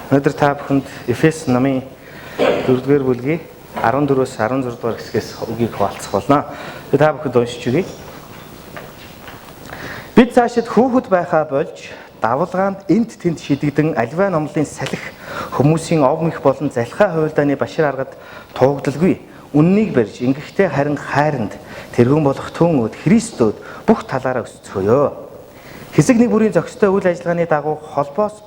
Өнөөдөр та бүхэнд Эфес намын 4-р бүлгийн 14-өөс 16 дугаар хэсгээс үгийг хуваалцах болно. Та бүхэнд уншиж өгье. Бид цаашид хүүхэд байхаа болж давалгаанд энд тэнд шидэгдэн аливаа номлын салхи хүмүүсийн ов мэх болон залхаа хуйлдааны башир аргад туугдалгүй. Үннийг барьж ингэхдээ харин хайранд тэргүүн болох түүнүүд Христөд бүх талаараа өсцгөөё. Хэсэг нэг бүрийн зохистой үйл ажиллагааны дагуу холбоос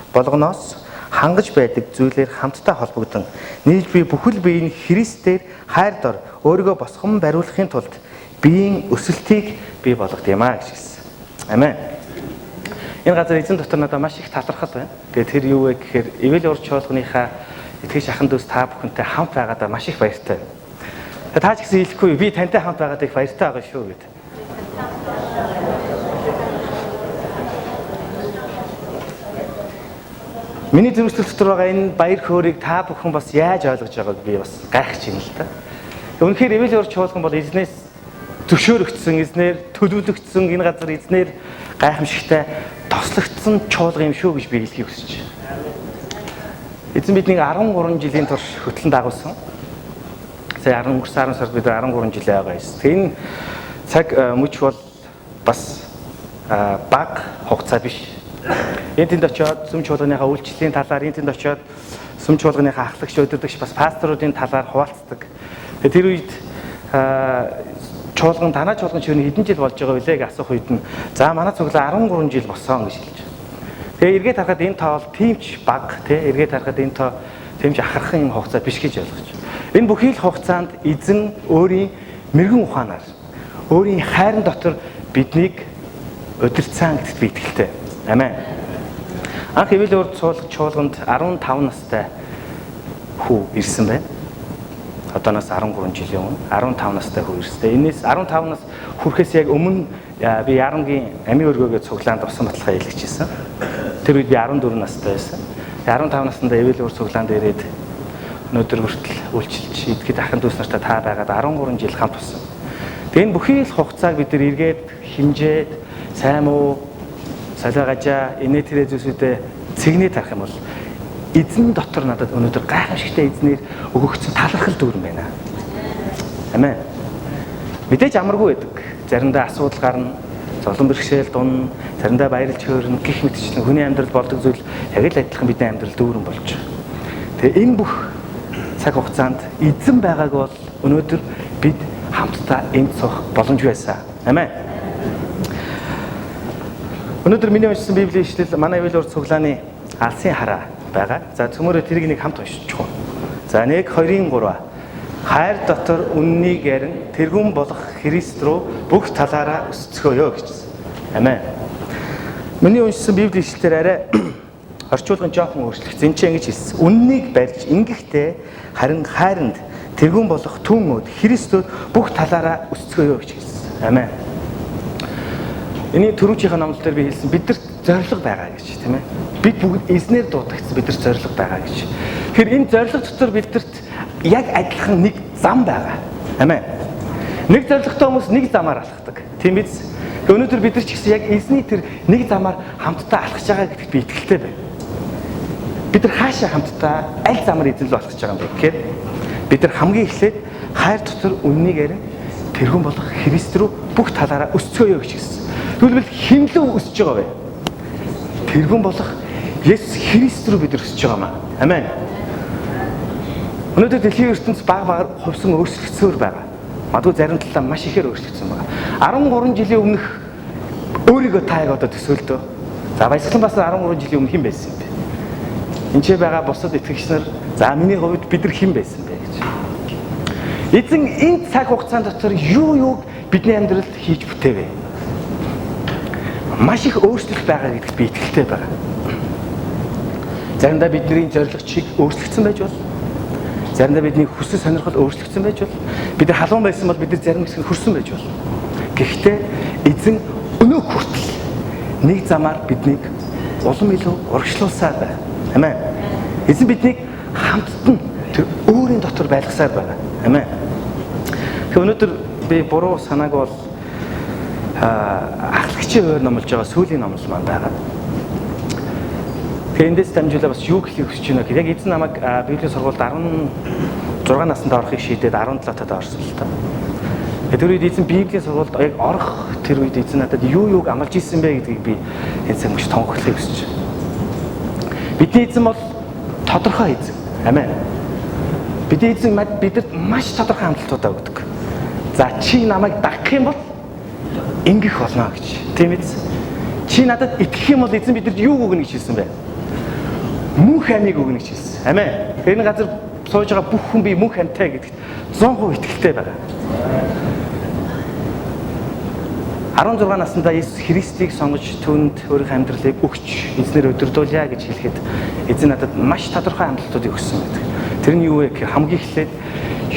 болгоноос хангаж байдаг зүйлээр хамтдаа холбогдсон. Нийлж би бүхэл биеийн Христээр хайр дор өөрийгөө босгон бариулахын тулд биеийн өсөлтийг бий болгох юм аа гэж хэлсэн. Амен. Энэ газар эзэн дотор надад маш их талархал байна. Тэгээд тэр юу вэ гэхээр ивэл урд чуулганыхаа итгэж ахын дүүс та бүхэнтэй хамт байгаадаа маш их баяртай байна. Та ч гэсэн хэлэхгүй би тантай хамт байгаад их баяртай байгаа шүү гэд. Миний зүрхсэл дотор байгаа энэ баяр хөөргийг та бүхэн бас яаж ойлгож байгааг би бас гайхаж байна л да. Үнэхээр ивэл урд чуулган бол эзнээс зөвшөөрөгдсөн, эзнэр төлөвлөгдсөн, энэ газар эзнэр гайхамшигтай тослогдсон чуулга юм шүү гэж би хэлхийг хүсэж байна. Эзэн биднийг 13 жилийн турш хөтлөн дагуулсан. Сая өнгөрсөн 10 сард бид 13 жил байгаа юм. Энэ цаг мөч бол бас бага хугацаа биш. Энд тэнд очиод сүм чуулганыхаа үйлчлэлийн талаар, энд тэнд очиод сүм чуулганыхаа ахлагч, удирдагч бас пасторуудын талаар хуваалцдаг. Тэр үед чуулган танаа чуулган чинь хэдэн жил болж байгаа вэ гэж асуух үед нь за манай цуглаа 13 жил болсон гэж хэлж. Тэгээ эргээд харахад энэ тоо тимч бага тий эргээд харахад энэ тоо тимч ахархан юм хугацаа биш гэж ойлгож. Энэ бүхий л хугацаанд эзэн өөрийн мэрэгэн ухаанаар өөрийн хайрын дотор биднийг удирцсан гэдэгт би итгэлтэй. Амен. Анх ивэл урд чуулганд 15 настай хүү ирсэн байна. Одооноос 13 жилийн өмнө 15 настай хүү ирсэн. Энээс 15 нас хүрэхээс яг өмнө би Ярамгийн амийн өргөөгөө цуглаанд усан баталгаа хийлгэжсэн. Тэр үед би 14 настай байсан. 15 наснда ивэл урд цуглаанд ирээд өнөөдөр хүртэл үйлчилж идэхэд ахын дүүс нартай та байгаад 13 жил хамт болсон. Тэгээ энэ бүхий л хугацааг бид нар эргээд хинжээд сайн уу салаагажаа инээ тэрэ зүйлсүүдэд цэгнээ тарах юм бол эзэн дотор надад өнөөдөр гайхамшигтай эзнэр өгөгдсөн талархал дүүрэн байна. Амен. Мэдээж амаргүй байдаг. Заримдаа асуудал гарна, золон бэрхшээл дунна, заримдаа баярлж хөөрнө гэх мэтчлэн хүний амьдрал болдог зүйл яг л адилхан бидний амьдрал дүүрэн болж байгаа. Тэгээ энэ бүх цаг хугацаанд эзэн байгааг бол өнөөдөр бид хамтдаа энд суух боломж байсан. Амен. Өнөөдөр миний уншсан Библийн ишлэл манай ивэл урд цуглааны алсын хараа байгаа. За цөмөрөө тэрийг нэг хамт уншиж чухал. За 1 2 3 хайр дотор үннийг ярин тэргүүн болох Христ руу бүх талаараа өсцгөөё гэж. Амен. Миний уншсан Библийн ишлэлээр арай орчуулгын жоохон өөрчлөгдсөн. Энд чинь ингэж хэлсэн. Үннийг барьж ингэхдээ харин хайранд тэргүүн болох түүнүүд Христөд бүх талаараа өсцгөөё гэж хэлсэн. Амен. Эний түрүүчийнхээ номлол дээр би хэлсэн бидэрт зориг байгаа гэж тийм ээ. Бид бүгд эзнэр дуудагдсан бидэрт зориг байгаа гэж. Тэгэхээр энэ зориг дотор бидэрт яг адилхан нэг зам байгаа. Амен. Нэг зоригтой хүмүүс нэг замаар алхдаг. Тийм биз? Өнөөдөр бид нар ч гэсэн яг эзний тэр нэг замаар хамтдаа алхаж байгаа гэдэгт би итгэлтэй байна. Бид нар хаашаа хамтдаа аль замаар эзэн рүү алхаж байгаа юм бэ гэхээр бид нар хамгийн эхлээд хайр дотор үннийг ярин тэргүүн болох Христ рүү бүх талаараа өсцгөөё гэж хэлсэн. Тэгвэл хэн лөө өсөж байгаа вэ? Тэргүүн болох Есүс Христ рүү бид өсөж байгаа маа. Амен. Өнөөдөр дэлхийн ертөнц баг хувьсан өөрчлөгцсөөр байгаа. Магадгүй зарим талаа маш ихээр өөрчлөгдсөн байгаа. 13 жилийн өмнөх өөрийгөө та яг одоо төсөөлдөө. За баясгалан бас 13 жилийн өмнө хэн байсан юм бэ? Энд ч байгаа бусад итгэгч нар за миний хувьд бид нар хэн байсан бэ гэж. Эзэн энэ цаг хугацаанд дотор юу бидний амьдралд хийж бүтээвэ? Маш их өөрчлөлт байгаа гэдэгт би итгэлтэй байна. Заримдаа бидний зорилго чиг өөрчлөгдсөн байж бол, заримдаа бидний хүсэл сонирхол өөрчлөгдсөн байж бол, бид нар халуун байсан бол бид нар зарим хэсэг хүрсэн байж бол. Гэхдээ эзэн өнөө хүртэл нэг замаар биднийг улам илүү урагшлуулсаар байна. Амен. Эзэн биднийг хамтд нь тэр өөрийн дотор байлгасаар байна. Амен. Тэгэхээр өнөөдөр би буруу санааг бол ахлагчийн өөр номлож байгаа сүүлийн номлол маань байгаа. Тэгэхээр эндээс дамжуулаад бас юу гэхийг хүсэж байна гэхээр яг эзэн намайг Библийн сургуульд 16 наснд орохыг шийдээд 17 тад орсон л та. Тэр үед эзэн Библийн сургуульд яг орох тэр үед эзэн надад юуг амлаж ирсэн бэ гэдгийг би энэ цаг мөч тонхоглохыг хүсэж байна. Бидний эзэн бол тодорхой эзэн. Амен. Бидний эзэн бидэд маш тодорхой амлалтуудаа өгдөг. За чи намайг дагах юм бол ингэх болно гэж. Тийм ээ. Чи надад итгэх юм бол эзэн бидэд юу өгнө гэж хэлсэн бэ? Мөнх амийг өгнө гэж хэлсэн. Амен. Энэ газар сууж байгаа бүх хүн би мөнх амтай гэдэгт 100% итгэлтэй байгаа. 16 наснда Иесус Христийг сонгож түүнд өөрийнхөө амьдралыг өгч эзнэр өдөрдүүлье гэж хэлэхэд эзэн надад маш тодорхой амлалтуудыг өгсөн байдаг. Тэр нь юу вэ гэхээр хамгийн эхлээд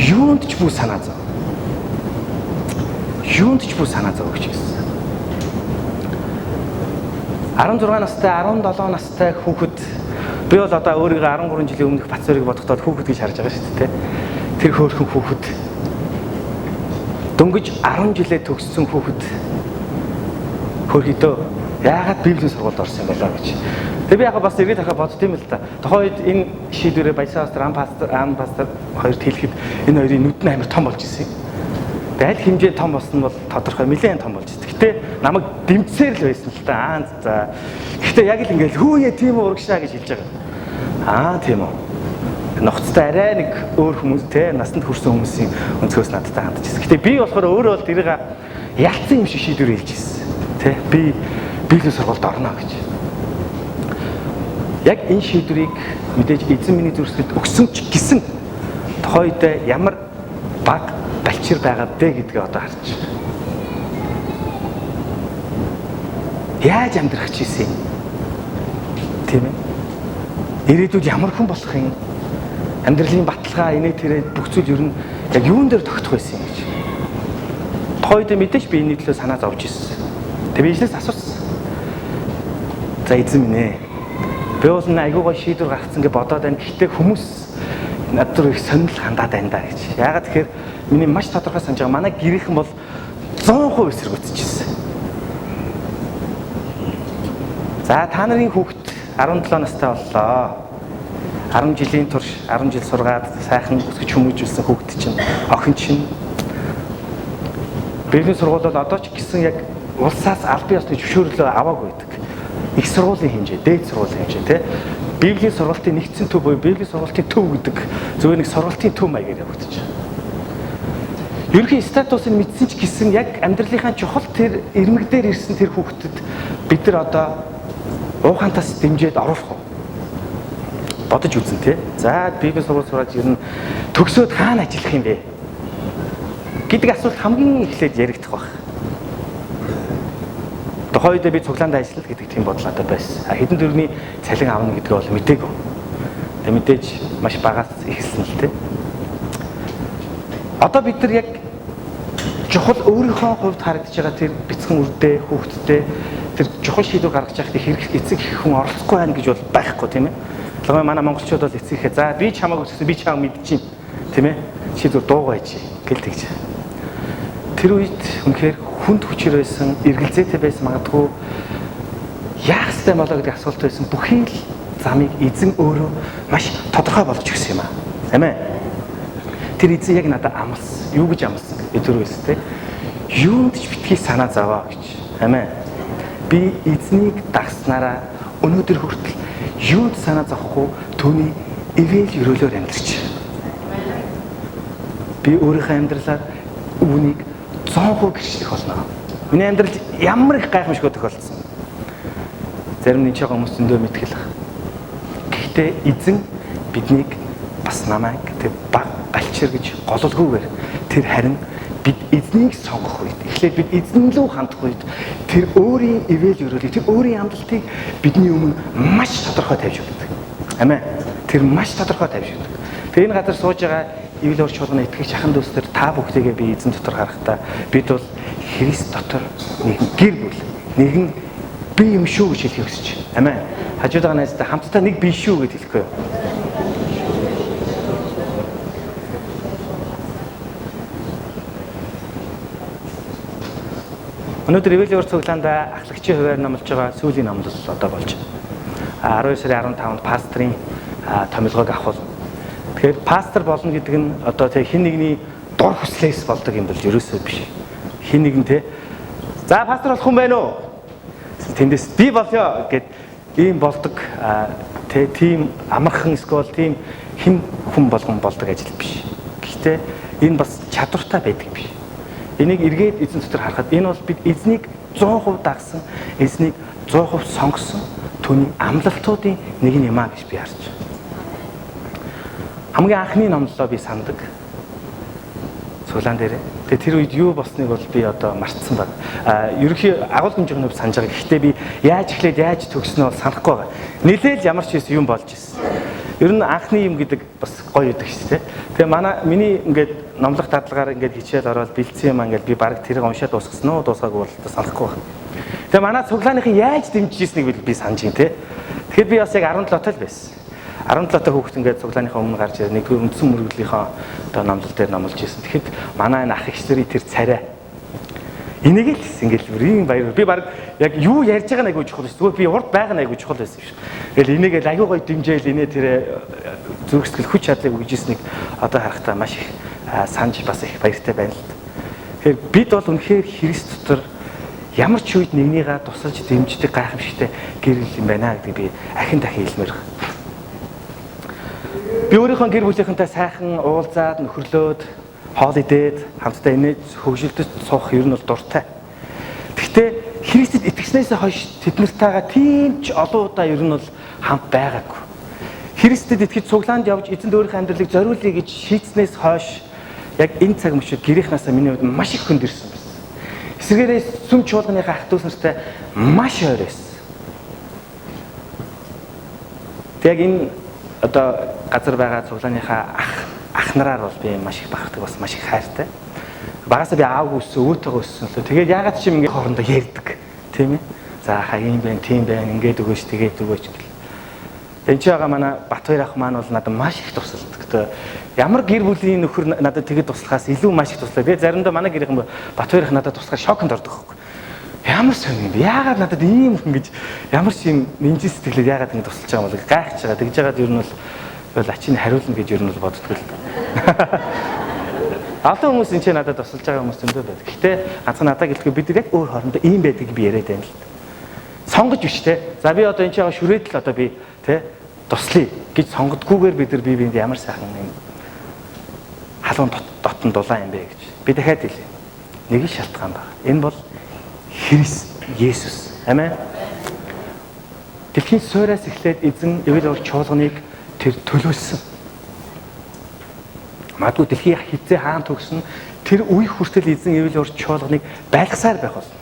юунд ч бүх санаа зов. Юунд ч бүх санаа зов гэж хэлсэн. 16 настай, 17 настай хүүхэд би бол одоо өөрийгөө 13 жилийн өмнөх Бацуурыг бодохдоо хүүхэд гэж харж байгаа шүү дээ. Тэр хөөрхөн хүүхэд дөнгөж 10 жилээ төгссөн хүүхэд хөрхидөө яагаад Библийн сургуульд орсон юм болоо гэж. Тэгээ би яг бас эргээд харахад бодд юм л да. Тухайд энэ шийдвэрээ Баясаа пастор, Ам пастор хоёрт хэлэхэд энэ хоёрын нүд нь амар том болж ирсэн. Тэгээ аль хэмжээ том болсон нь бол тодорхой нэлээд том болж ирсэн. Гэтэ намайг дэмжсээр л байсан л да. За. Гэтэ яг л ингээл хөөе тийм урагшаа гэж хэлж байгаа. Тийм үү. Ноцтой арай нэг өөр хүмүүс те насанд хүрсэн хүмүүсийн өнцгөөс надтай хандж ирсэн. Гэтэ би болохоор өөрөө бол тэрийг ялцсан юм шиг шийдвэр хэлж ирсэн. Тэ би Библийн сургуульд орно гэж. Яг энэ шийдвэрийг мэдээж эзэн миний зүрхсэд өгсөн ч гэсэн тохойд ямар баг балчир байгаа бэ гэдгээ одоо харж байна. Яаж амьдрах чийсэн юм? Тийм ээ. Ирээдүйд ямар хүн болох юм? Амьдралын баталгаа инээ тэрэ бүх зүйл ер нь яг юун дээр тогтох байсан юм гэж. Тохойд мэдээж би энэ төлөө санаа зовж ирсэн. Тэг би ижлээс асуусан. За эзэн минь ээ. Би бол айгуугаа шийдвэр гаргацсан гэж бодоод байна. Гэхдээ хүмүүс над руу их сонирхол хандаад байна да гэж. Яагаад тэгэхээр миний маш тодорхой санаж байгаа. Манай гэрийнхэн бол 100% эсэргүүцчихсэн. За та нарын хүүхэд 17 настай боллоо. 10 жилийн турш 10 жил сургаад сайхан өсгөж хүмүүжүүлсэн хүүхэд чинь охин чинь Библийн сургууль бол одоо ч гэсэн яг улсаас албан ёсны зөвшөөрлөө аваагүй байдаг. Их сургуулийн хэмжээ, дээд сургуулийн хэмжээ тий. Библийн сургалтын нэгдсэн төв буюу Библийн сургалтын төв гэдэг зөвхөн нэг сургалтын төв маягаар явагдаж байна. Ерөнхий статусыг мэдсэн ч гэсэн яг амьдралынхаа чухал тэр ирмэг дээр ирсэн тэр хүүхдэд бид нар одоо уухантаас дэмжиж оруулах уу? Бодож үзэн тий. За Библийн сургууль сураад ер нь төгсөөд хаана ажиллах юм бэ? Гэдэг асуулт хамгийн эхлээд яригдах баг. Тухайд би цуглаанд ажиллал гэдэг тийм бодол надад байсан. Хэдэн төгрөгийн цалин авна гэдгээ бол мэдээгүй. Тэг мэдээж маш багаас ихэлсэн л тий. Одоо бид нар яг чухал өөрийнхөө хувьд харагдаж байгаа тэр бяцхан үрдээ, хүүхэдтэй тэр чухал шийдвэр гаргаж явахдаа хэрэг эцэг их хүн оролцохгүй байна гэж бол байхгүй тийм ээ. Тэгвэл манай монголчууд бол эцэг ихээ за би чамайг өсгсөн би чамайг мэдчихээн тийм ээ. Шийдвэр дуугайж гэл тэгж. Тэр үед үнэхээр хүнд хүчээр байсан, эргэлзээтэй байсан магадгүй яах ёстой болоо гэдэг асуулт байсан. Бүхий л замыг эзэн өөрөө маш тодорхой болгож өгсөн юм аа. Амен. Тэр эзэн яг надад амласан. Юу гэж амласан гэдэг тэр үс тэ. Юунд ч битгий санаа зовоо гэж. Амен. Би эзнийг дагснараа өнөөдөр хүртэл юунд санаа зовхгүй түүний ивэл өрөөлөөр амьдарч. Би өөрийнхөө амьдралаар үүнийг 100% гэрчлэх болно. Миний амьдралд ямар их гайхамшигуй тохиолдсон. Зарим нэг чагаа хүмүүс зөндөө мэтгэл. Гэхдээ эзэн биднийг бас намайг тэр баг балчир гэж гололгүйгээр тэр харин бид эзнийг сонгох үед эхлээд бид эзэн рүү хандах үед тэр өөрийн ивэл өрөөлийг тэр өөрийн амлалтыг бидний өмнө маш тодорхой тавьж өгдөг. Амен. Тэр маш тодорхой тавьж өгдөг. Тэр энэ газар сууж байгаа ивэл орч болгоно итгэгч ахын дүүстэр та бүгдээгээ би эзэн дотор харахтаа бид бол Христ дотор нэгэн гэр бүл нэгэн би юм шүү гэж хэлхийг хүсэж байна. Амен. Хажууд байгаа найзтай хамтдаа нэг би шүү гэж хэлэхгүй юу? Өнөөдөр Эвэлийн урт цуглаанд ахлагчийн хуваар номлож байгаа сүүлийн номлол одоо болж байна. 12 сарын 15-нд пастрын томилгоог авах болно. Тэгэхээр пастор болно гэдэг нь одоо тэг хин нэгний дур хүслээс болдог юм бол ерөөсөө биш. Хин нэгэн те за пастор болох юм байна уу? Тэндээс би болё гэд ийм болдог тийм амархан эсвэл тийм хин хүн болгон болдог ажил биш. Гэхдээ энэ бас чадвартай байдаг биш. Энийг эргээд эзэн дотор харахад энэ бол бид эзнийг 100% дагсан, эзнийг 100% сонгосон түүний амлалтуудын нэг юм аа гэж би харж байна. Хамгийн анхны номлолоо би сандаг. Цуглаан дээр. Тэгээ тэр үед юу болсныг бол би одоо мартсан байна. Ерөнхий агуулгын хэмжээнд санаж байгаа. Гэхдээ би яаж эхлээд яаж төгснөө бол санахгүй байгаа. Нилээл ямар ч юм болж ирсэн. Ер нь анхны юм гэдэг бас гоё байдаг шүү дээ. Тэгээ миний ингээд номлох дадлагаар ингээд хичээл ороод бэлдсэн юм ингээд би баг тэрийг уншаад дуусгасан уу дуусгаагүй бол санахгүй байна. Тэгээ манай цуглааныхын яаж дэмжижсэнийг би санаж байна те. Тэгэхээр би бас яг 17 тал байсан. 17 та хүүхэд ингээд цуглааныхаа өмнө гарч ирээ нэг үндсэн мөрөглийнхөө одоо номлол дээр номлож ирсэн. Тэгэхэд манай энэ ах эгч нарын тэр царай энийг л ингээд бүрийн баяр. Би баг яг юу ярьж байгаа нэг айгуу чухал шүү. Зүгээр би урд байгаа нэг айгуу чухал байсан шүү. Тэгэл энийг л айгуу гоё дэмжээл инээ тэр зүрх сэтгэл хүч чадлыг өгжсэнийг одоо харахтаа маш их санаж бас их баяртай байна л. Тэгэхээр бид бол үнэхээр Христ дотор ямар ч үед нэгнийгаа тусалж дэмждэг гайхамшигтай гэрэл юм байна гэдгийг би ахин дахин хэлмээр байна. Би өөрийнхөө гэр бүлийнхэнтэй сайхан уулзаад нөхөрлөөд хоол идээд хамтдаа инээж хөгжилдөж суух ер нь бол дуртай. Гэхдээ Христэд итгэснээс хойш тэднэртэйгээ тийм ч олон удаа ер нь бол хамт байгаагүй. Христэд итгэж цуглаанд явж эзэнд өөрийнхөө амьдралыг зориулъя гэж шийдснээс хойш яг энэ цаг мөчид гэрийнхнаасаа миний хувьд маш их хөндөрсөн байсан. Эсвэргээрээ сүм чуулганыхаа ах トゥ ус нартай маш ойр байсан. Тэг энэ одоо газар байгаа цуглааныхаа ах нараар бол би маш их бахархдаг бас маш их хайртай. Багасаа би аав өссөн, өөтөөгөө өссөн лөө. Тэгээд ягаад ч юм ингэ хоорондоо ярьдаг, тийм ээ. За хаяа юм байна, тийм байна, ингээд өгөөч, тэгээд өгөөч гэл. Энд ч байгаа манай Батбаяр ах маань бол надад маш их тусалдаг. Тэгээд ямар гэр бүлийн нөхөр надад тэгээд туслахаас илүү маш их туслаа. Тэгээд заримдаа манай гэрийн Батбаяр ах надад туслахаар шоконд ордог хөөх. Ямар сонь юм бэ? Яагаад надад ийм хүн гэж ямар ч юм нэмж сэтгэлээр яагаад ингэ тусалж байгаа юм бол гайхаж байгаа. Тэгж яагаад ер нь бол ачийн хариулна гэж ер нь бол боддог л. Алан хүмүүс энэ ч надад тусалж байгаа хүмүүс зөндөө байдаг. Гэхдээ ганцхан надад гэлэхгүй бид яг өөр хоорондоо ийм байдаг би яриад байна л. Сонгож биш те. За би одоо энэ ч байгаа шүрээдэл одоо би те туслая гэж сонгодгүйгээр бид нар бие биенд ямар сайхан юм халуун дотн дулаан юм бэ гэж. Би дахиад хэлье. Нэг л шалтгаан байна. Энэ бол Христ Есүс. Амен. Дэлхийн суураас эхлээд эзэн эвэл уур чуулганыг тэр төлөвлөсөн. Магадгүй дэлхийн хизээ хаан төгсөн тэр үе хүртэл эзэн эвэл уур чуулганыг байлгасаар байх болно.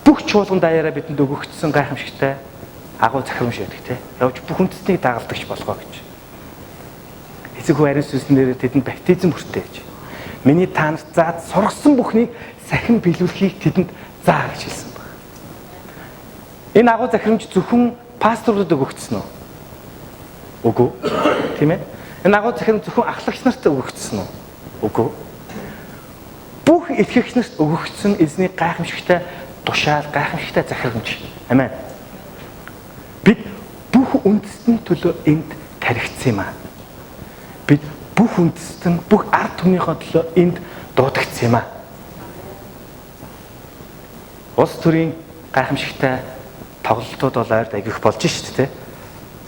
Бүх чуулган даяараа бидэнд өгөгдсөн гайхамшигтай агуу захирамж байдаг те. Явж бүх үндэстнийг дагалдагч болгоо гэж. Эцэг хүү ариун сүнснээр тэдэнд баптизм хүртээж. Миний танарт заад сургасан бүхнийг сахин биелүүлэхийг тэдэнд заа гэж хэлсэн баг. Энэ агуу захирамж зөвхөн пасторудад өгөгдсөн үү? Үгүй. Тийм ээ. Энэ агуу захирамж зөвхөн ахлагч нарт өгөгдсөн үү? Үгүй. Бүх итгэгч нарт өгөгдсөн эзний гайхамшигтай тушаал, гайхамшигтай захирамж. Амен. Бид бүх үндэстэн төлөө энд тархицсан юм аа. Бид бүх үндэстэн, бүх ард түмнийхөө төлөө энд дуудагдсан юм аа. Улс төрийн гайхамшигтай тоглолтууд бол ойрд агих болж шүү дээ.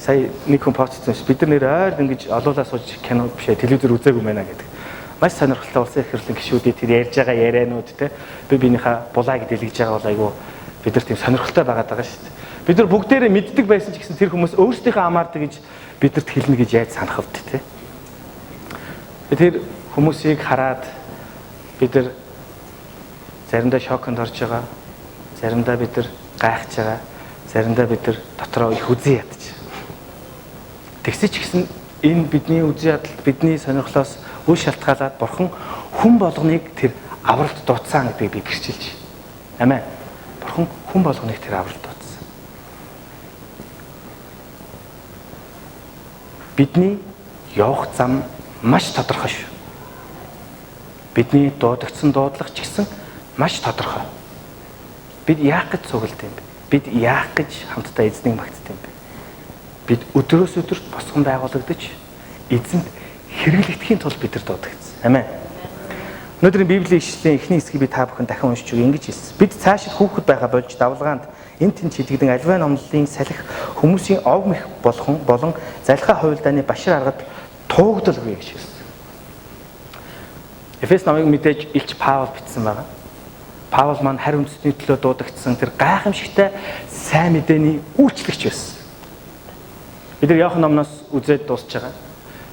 Сая нэг хүн поцсон ш. Бид нар ойрд ингэж олуулаа сууж кино бишээ телевизээр үзээгүй мэнэ гэдэг. Маш сонирхолтой улсын их хурлын гишүүдийн тэр ярьж байгаа ярианууд те би биенийхээ булааг дэлгэж байгаа бол айгүй бид нар тийм сонирхолтой байгаад байгаа шүү дээ. Бид нар бүгдээрээ мэддэг байсан ч гэсэн тэр хүмүүс өөрсдийнхөө амаардаг гэж бидэрт хэлнэ гэж яаж санах вэ те. Тэр хүмүүсийг хараад бид нар заримдаа шоконд орж байгаа, заримдаа бид нар гайхаж байгаа, заримдаа бид нар дотроо их үзэн ядаж. Тэгсэж ч гэсэн энэ бидний үзэн ядалт бидний сонирхлоос үл шалтгаалаад бурхан хүн болгоныг тэр авралт дуудсан гэдгийг би гэрчилж байна. Амен. Бурхан хүн болгоныг тэр авралт дуудсан. Бидний явах зам маш тодорхой шүү. Бидний дуудагдсан дуудлага ч гэсэн маш тодорхой. Бид яах гэж цуглд юм бэ? бид яах гэж хамтдаа эзнийг магтдаг юм бэ? Бид өдрөөс өдөрт босгон байгуулагдаж эзэнд хэрэглэгдэхийн тулд бид нар дуудагдсан. Амен. Өнөөдрийн Библийн ишлэлийн эхний хэсгийг би та бүхэн дахин уншиж өгье. Ингэж хэлсэн. Бид цаашид хүүхэд байгаа болж давлгаанд энэ тэнд шилжигдэн аливаа номлолын салхи хүмүүсийн ов мэх болон залхаа хуйлдааны башир аргад туугдалгүй гэж хэлсэн. Эфес номыг мэдээж Илч Паул бичсэн байгаа. Паул маань харь үндэстний төлөө дуудагдсан тэр гайхамшигтай сайн мэдээний үйлчлэгч байсан. Бид нар Иохан номноос үзээд дуусч байгаа.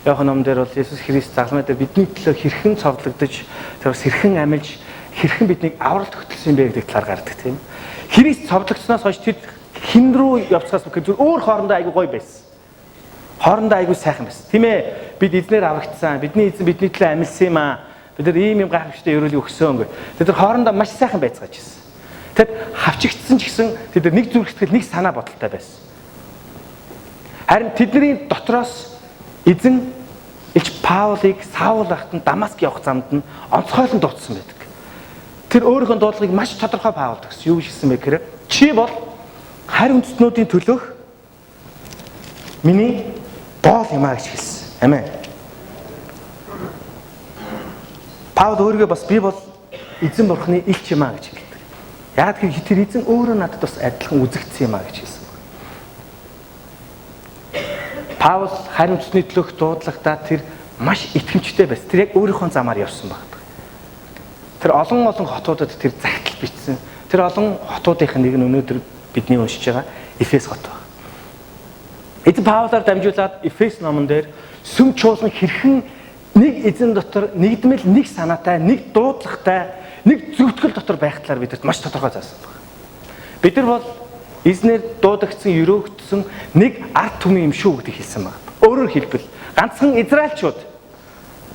Иохан номон дээр бол Есүс Христ загламай дээр бидний төлөө хэрхэн цовдлогдож, тэр бас хэрхэн амилж, хэрхэн биднийг авралт хөтлсөн бэ гэдэг талаар гардаг тийм. Христ цовдлогдсноос хойш тэд хэн рүү явцгаас зүгээр өөр хоорондоо айгүй гоё байсан. Хоорондоо айгүй сайхан байсан. Тийм ээ. Бид эзнээр аврагдсан. Бидний эзэн бидний төлөө амилсан юм аа. Бид нар ийм гайхамшигтай өрөөлийг өгсөн гэ. Тэд нар хоорондоо маш сайхан байцгааж байсан. Тэд хавчигдсан ч гэсэн тэд нар нэг зүрх сэтгэл, нэг санаа бодолтой байсан. Харин тэдний дотроос эзэн Илч Паулыг Саул ахтан Дамаск явах замд нь онцгойлон дуудсан байдаг. Тэр өөрийнхөө дуудлагыг маш тодорхой Паулд өгсөн. Юу гэж хэлсэн бэ гэхээр чи бол харь үндэстнүүдийн төлөөх миний боол юм аа гэж хэлсэн. Амен. Паул өөрийгөө бас би бол эзэн бурхны илч юм аа гэж хэлдэг. Яг тэр эзэн өөрөө надад бас адилхан үзэгдсэн юм аа гэж хэлсэн. Паул харь үндэстний төлөөх дуудлагадаа тэр маш итгэмжтэй байсан. Тэр яг өөрийнхөө замаар явсан баг. Тэр олон хотуудад тэр загтал бичсэн. Тэр олон хотуудын нэг нь өнөөдөр бидний уншиж байгаа Эфес хот баг. Эзэн Паулаар дамжуулаад Эфес номон дээр сүм чуулган хэрхэн нэг эзэн дотор нэгдмэл, нэг санаатай, нэг дуудлагатай, нэг зөвтгөл дотор байх талаар бидэрт маш тодорхой заасан баг. Бид нар бол эзнэр дуудагдсан, өрөөгдсөн нэг ард түмэн юм шүү гэдгийг хэлсэн байна. Өөрөөр хэлбэл ганцхан Израильчууд,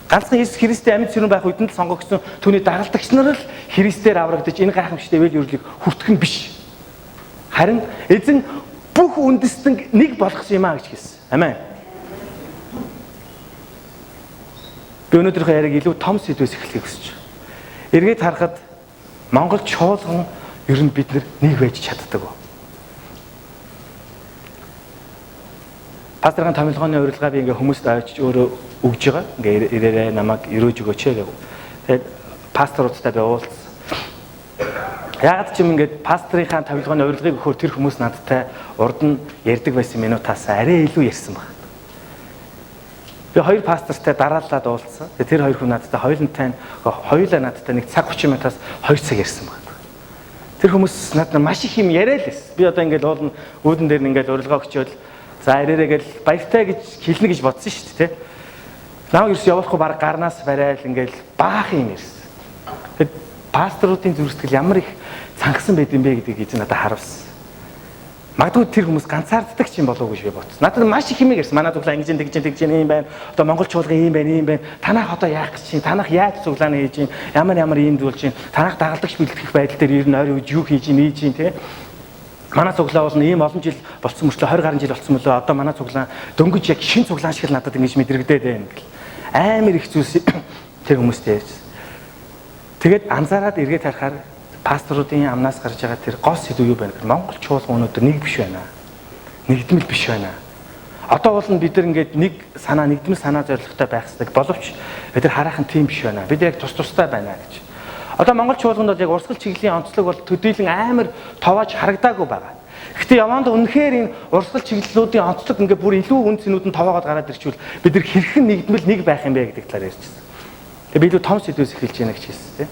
ганцхан Есүс Христийн амьд сүрэн байх үедээ сонгогдсон түүний дагалдагч нар л Христээр аврагдаж энэ гайхамшигт эвэл өрлийг хүртэх нь биш. Харин эзэн бүх үндэстэн нэг болгосон юм а гэж хэлсэн. Амен. Би өнөөдрийнхөө яриаг илүү том сэдвээс эхлэхийг хүсэж байна. Эргээд харахад Монгол чуулган ер нь бид нэг байж чаддаг. Пасторын томилгооны урилгаа би ингээ хүмүүст авчиж өөрөө өгж байгаа. Ингээ ирээрээ намайг өрөөж өгөөч гэв. Тэгээд пасторуудтай би уулзсан. Яагаад ч юм ингээд пасторынхаа томилгооны урилгыг өгөхөөр тэр хүмүүс надтай урд нь ярьдаг байсан минутаас арай илүү ярьсан баг. Би хоёр пастортай дараалаад уулзсан. Тэр хоёр хүн надтай хоёулаа надтай нэг цаг 30 минутаас 2 цаг ярьсан баг. Тэр хүмүүс надад маш их юм яриа л байсан. Би одоо ингээд уулна үүдэн дээр ингээд урилга өгчөөл за ирээрээ гэл баяртай гэж хэлнэ гэж бодсон шүү дээ. Намайг ерөөс явуулахгүй баг гарнаас барайл ингээл баах юм ирсэн. Тэгэд пасторуудын зүрхсэтгэл ямар их цангасан байд юм бэ гэдгийг эзэн надад харуулсан. Магадгүй тэр хүмүүс ганцаарддаг ч юм болов уу гэж би бодсон. Надад маш их юм ирсэн. Манай дуглаа ингэж тэгж юм байна. Одоо Монгол чуулган ийм байна. Танах одоо яах гэж чинь? Танах яаж цуглаана хийж чинь? Ямар ийм зүйл чинь? Танах дагалдагч бэлтгэх байдал дээр ер нь ойр үед юу хийж чинь те? Манай цуглаа бол ийм олон жил болцсон мөртлөө 20 гаруй жил болцсон мөлөө одоо манай цуглаа дөнгөж яг шин цуглаан шиг л надад ингэж мэдрэгдээд байна гэл. Амар их зүйлс тэр хүмүүстэй ярьж. Тэгээд анзаараад эргээд харахаар пасторуудын амнаас гарч байгаа тэр гол сэдв юу байна гэхээр Монгол чуулган өнөөдөр нэг биш байна. Нэгдмэл биш байна. Одоо бол бид нар ингээд нэг санаа нэгдмэл санаа зорилготой байх хэрэгтэй боловч бид нар хараахан тийм биш байна. Бид яг тустай байна гэж. Одоо Монгол чуулганд бол яг урсгал чиглэлийн онцлог бол төдийлөн амар товоож харагдаагүй байгаа. Гэхдээ яванд үнэхээр энэ урсгал чиглэлүүдийн онцлог ингээд бүр илүү үн цэнүүд нь товоогоод гараад ирчихвэл бид нар хэрхэн нэгдмэл нэг байх юм бэ гэдэг талаар ярьчихсан. Тэгээ би илүү том сэдвээс эхэлж байна гэж хэлсэн тийм.